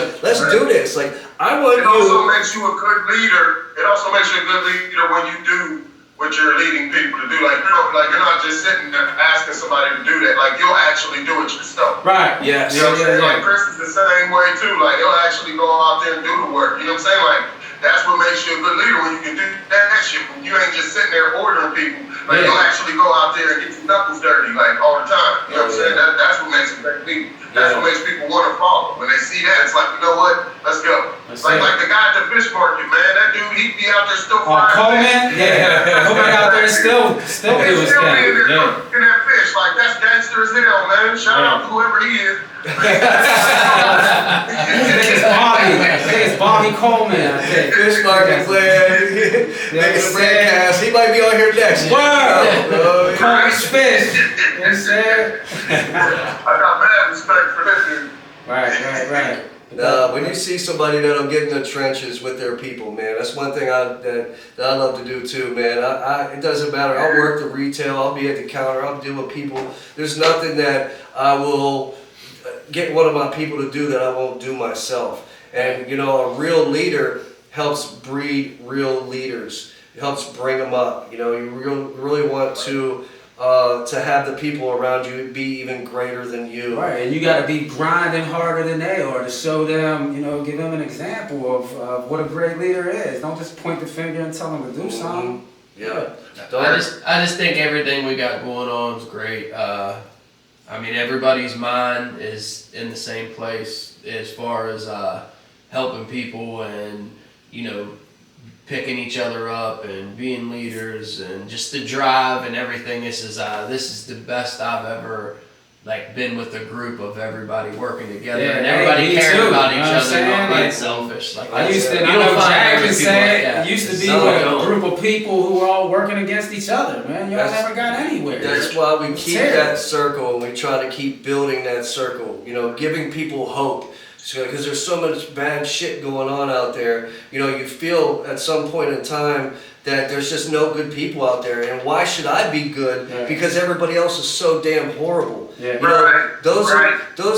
do this. Like, I want It also you. makes you a good leader. It also makes you a good leader when you do what you're leading people to do. Like, you're not just sitting there asking somebody to do that. Like, you'll actually do it yourself. Right. Yes. You know what I'm saying? Like, Chris is the same way too. Like, he'll actually go out there and do the work. You know what I'm saying? Like, that's what makes you a good leader, when you can do that shit. When you ain't just sitting there ordering people. Like, you'll actually go out there and get your knuckles dirty, like, all the time. You know what I'm saying? That's what makes a great leader. That's what makes people want to follow. When they see that, it's like, you know what? Let's go. Like the guy at the fish market, man. That dude, he'd be out there still frying Coleman? fish. Yeah. Coleman out there still do his Still thing. being there Yeah. cooking that fish. Like, that's gangster gangster as hell, man. Shout out to whoever he is. I think it's Bobby Coleman. I think. Fish market player. Making a broadcast. He might be on here next. Word! Coleman's fish. You know what I'm saying? I got mad respect for this dude. Right. When you see somebody that'll get in the trenches with their people, man, that's one thing that I love to do too, man. It doesn't matter. I'll work the retail. I'll be at the counter. I'll deal with people. There's nothing that I will get one of my people to do that I won't do myself. And you know, a real leader helps breed real leaders. It helps bring them up. You know, you really want to have the people around you be even greater than you. Right, and you got to be grinding harder than they are to show them, you know, give them an example of what a great leader is. Don't just point the finger and tell them to do something. Yeah. I just think everything we got going on is great. I mean, everybody's mind is in the same place as far as helping people and, you know, picking each other up and being leaders and just the drive and everything. This is the best I've ever been with a group of everybody working together and everybody caring about each other, not being selfish. I know Jack can say it used to be with a group of people who were all working against each other, man. Y'all never got anywhere. That's why we keep that circle and we try to keep building that circle, you know, giving people hope. Because there's so much bad shit going on out there. You know, you feel at some point in time that there's just no good people out there. And why should I be good? Yeah. Because everybody else is so damn horrible. Yeah. You know, those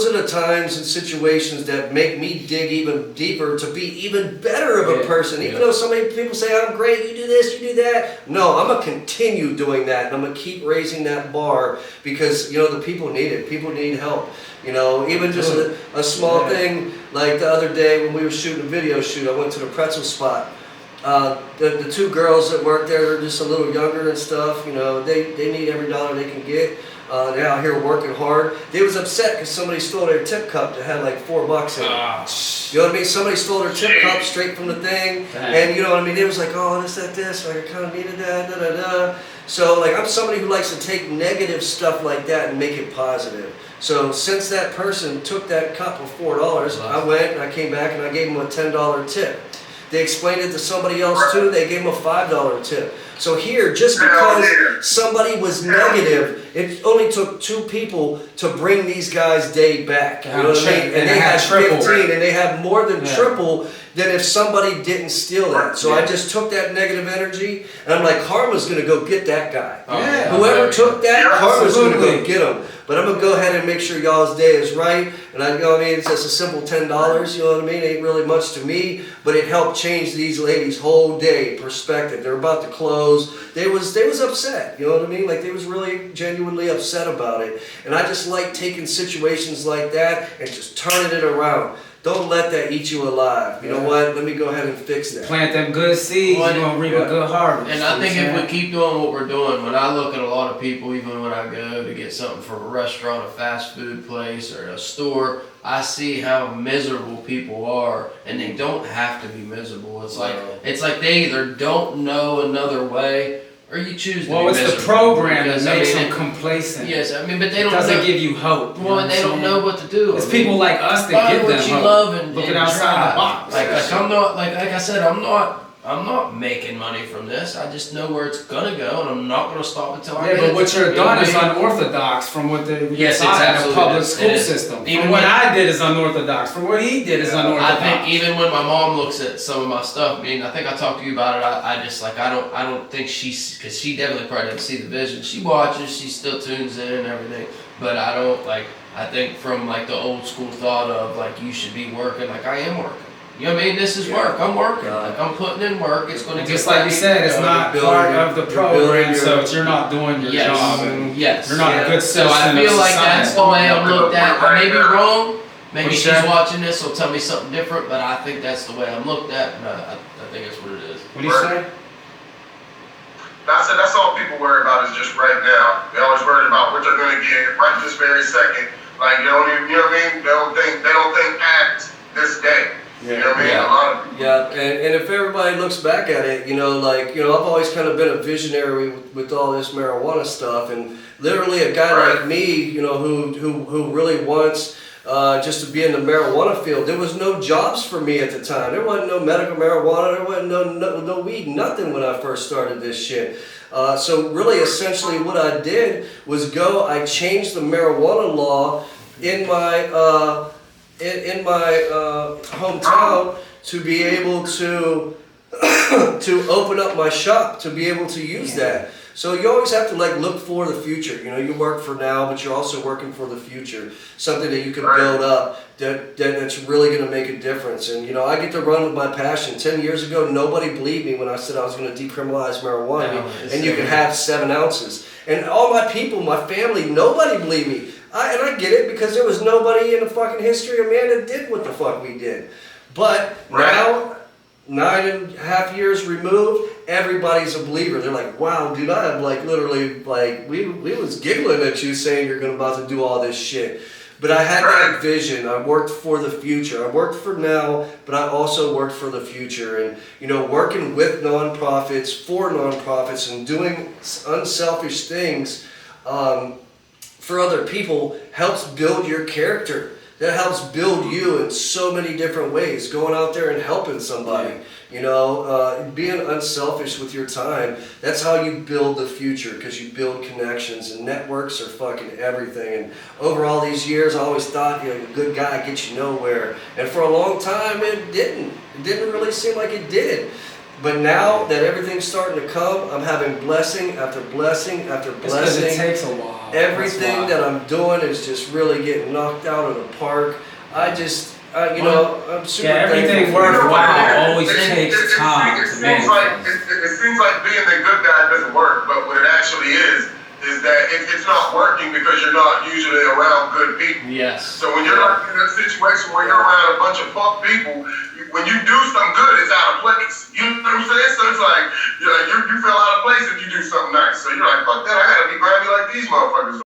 are the times and situations that make me dig even deeper to be even better of a person. Even though so many people say, I'm great, you do this, you do that. No, I'm going to continue doing that. And I'm going to keep raising that bar because, you know, the people need it. People need help. You know, even just a small thing, like the other day when we were shooting a video shoot, I went to the pretzel spot. The two girls that work there, they're just a little younger and stuff, you know, they need every dollar they can get. They're out here working hard. They was upset because somebody stole their tip cup that had like $4 in it. You know what I mean? Somebody stole their tip cup straight from the thing. And you know what I mean? They was like, oh, this, like I kind of needed that, So like I'm somebody who likes to take negative stuff like that and make it positive. So since that person took that cup of $4, I went and I came back and I gave them a $10 tip. They explained it to somebody else too, they gave them a $5 tip. So here, just because somebody was negative, it only took 2 people to bring these guys' day back. You know what I mean? And they had 15 and they had more than triple than if somebody didn't steal that. So I just took that negative energy and I'm like, karma's gonna go get that guy. Whoever took that, karma's gonna go get him. But I'm gonna go ahead and make sure y'all's day is right. And you know what I mean? It's just a simple $10, you know what I mean? It ain't really much to me, but it helped change these ladies' whole day perspective. They're about to close. They was upset, you know what I mean? Like they was really genuinely upset about it. And I just like taking situations like that and just turning it around. Don't let that eat you alive. You know what? Let me go ahead and fix that. Plant them good seeds, you're going to reap a good harvest. And I think if we keep doing what we're doing, when I look at a lot of people, even when I go to get something from a restaurant, a fast food place, or a store, I see how miserable people are, and they don't have to be miserable. It's like they either don't know another way, or you choose to be miserable. Well, it's the program that makes them complacent. Yes, I mean, but they don't. It doesn't give you hope. Well, and they don't know what to do. It's people like us that give them hope. Love and looking outside the box. Like I'm not like I said, I'm not making money from this. I just know where it's gonna go, and I'm not gonna stop until I get it. But what you're done is unorthodox from what the public school system. Even what I did is unorthodox. From what he did is unorthodox. I think even when my mom looks at some of my stuff, I mean, I think I talked to you about it. I just like I don't think because she definitely probably doesn't see the vision. She watches, she still tunes in and everything, but I don't like. I think from like the old school thought of like you should be working, like I am working. You know what I mean? This is work. I'm working. Like I'm putting in work. It's going to just like you said. It's not part of the program, so you're not doing your job. Yes. You're not a good citizen. So I feel like that's the way I'm looked at. I may be wrong. Maybe she's watching this will tell me something different, but I think that's the way I'm looked at, and I think that's what it is. What do you say? I said that's all people worry about is just right now. They always worried about what they're going to get right this very second. Like you know what I mean? They don't think past this day. You know what I mean? A lot of Yeah, and if everybody looks back at it, I've always kind of been a visionary with all this marijuana stuff, and literally a guy like me, who really wants just to be in the marijuana field. There was no jobs for me at the time. There wasn't no medical marijuana. There wasn't no weed, nothing when I first started this shit. So really, essentially, what I did was I changed the marijuana law in my hometown to be able to open up my shop, to be able to use that. So you always have to look for the future. You work for now, but you're also working for the future. Something that you can build up that's really going to make a difference. And I get to run with my passion. 10 years ago, nobody believed me when I said I was going to decriminalize marijuana, and you can have 7 ounces. And all my people, my family, nobody believed me. And I get it, because there was nobody in the fucking history of man that did what the fuck we did. But now, 9.5 years removed, everybody's a believer. They're like, wow, dude, I have literally, we was giggling at you saying you're about to do all this shit. But I had that vision. I worked for the future. I worked for now, but I also worked for the future. And, working with nonprofits, for nonprofits, and doing unselfish things for other people helps build your character. That helps build you in so many different ways. Going out there and helping somebody, being unselfish with your time. That's how you build the future, because you build connections, and networks are fucking everything. And over all these years, I always thought, a good guy gets you nowhere. And for a long time, it didn't. It didn't really seem like it did. But now that everything's starting to come, I'm having blessing after blessing after blessing. It takes a while. Everything that I'm doing is just really getting knocked out of the park. I'm super everything thankful. worthwhile always takes time to It seems like being the good guy doesn't work, but what it actually is that it's not working because you're not usually around good people. Yes. So when you're not in a situation where you're around a bunch of fuck people, when you do something good, it's out of place. You know what I'm saying? So it's like you feel out of place if you do something nice. So you're like, fuck that, I gotta be grimy like these motherfuckers.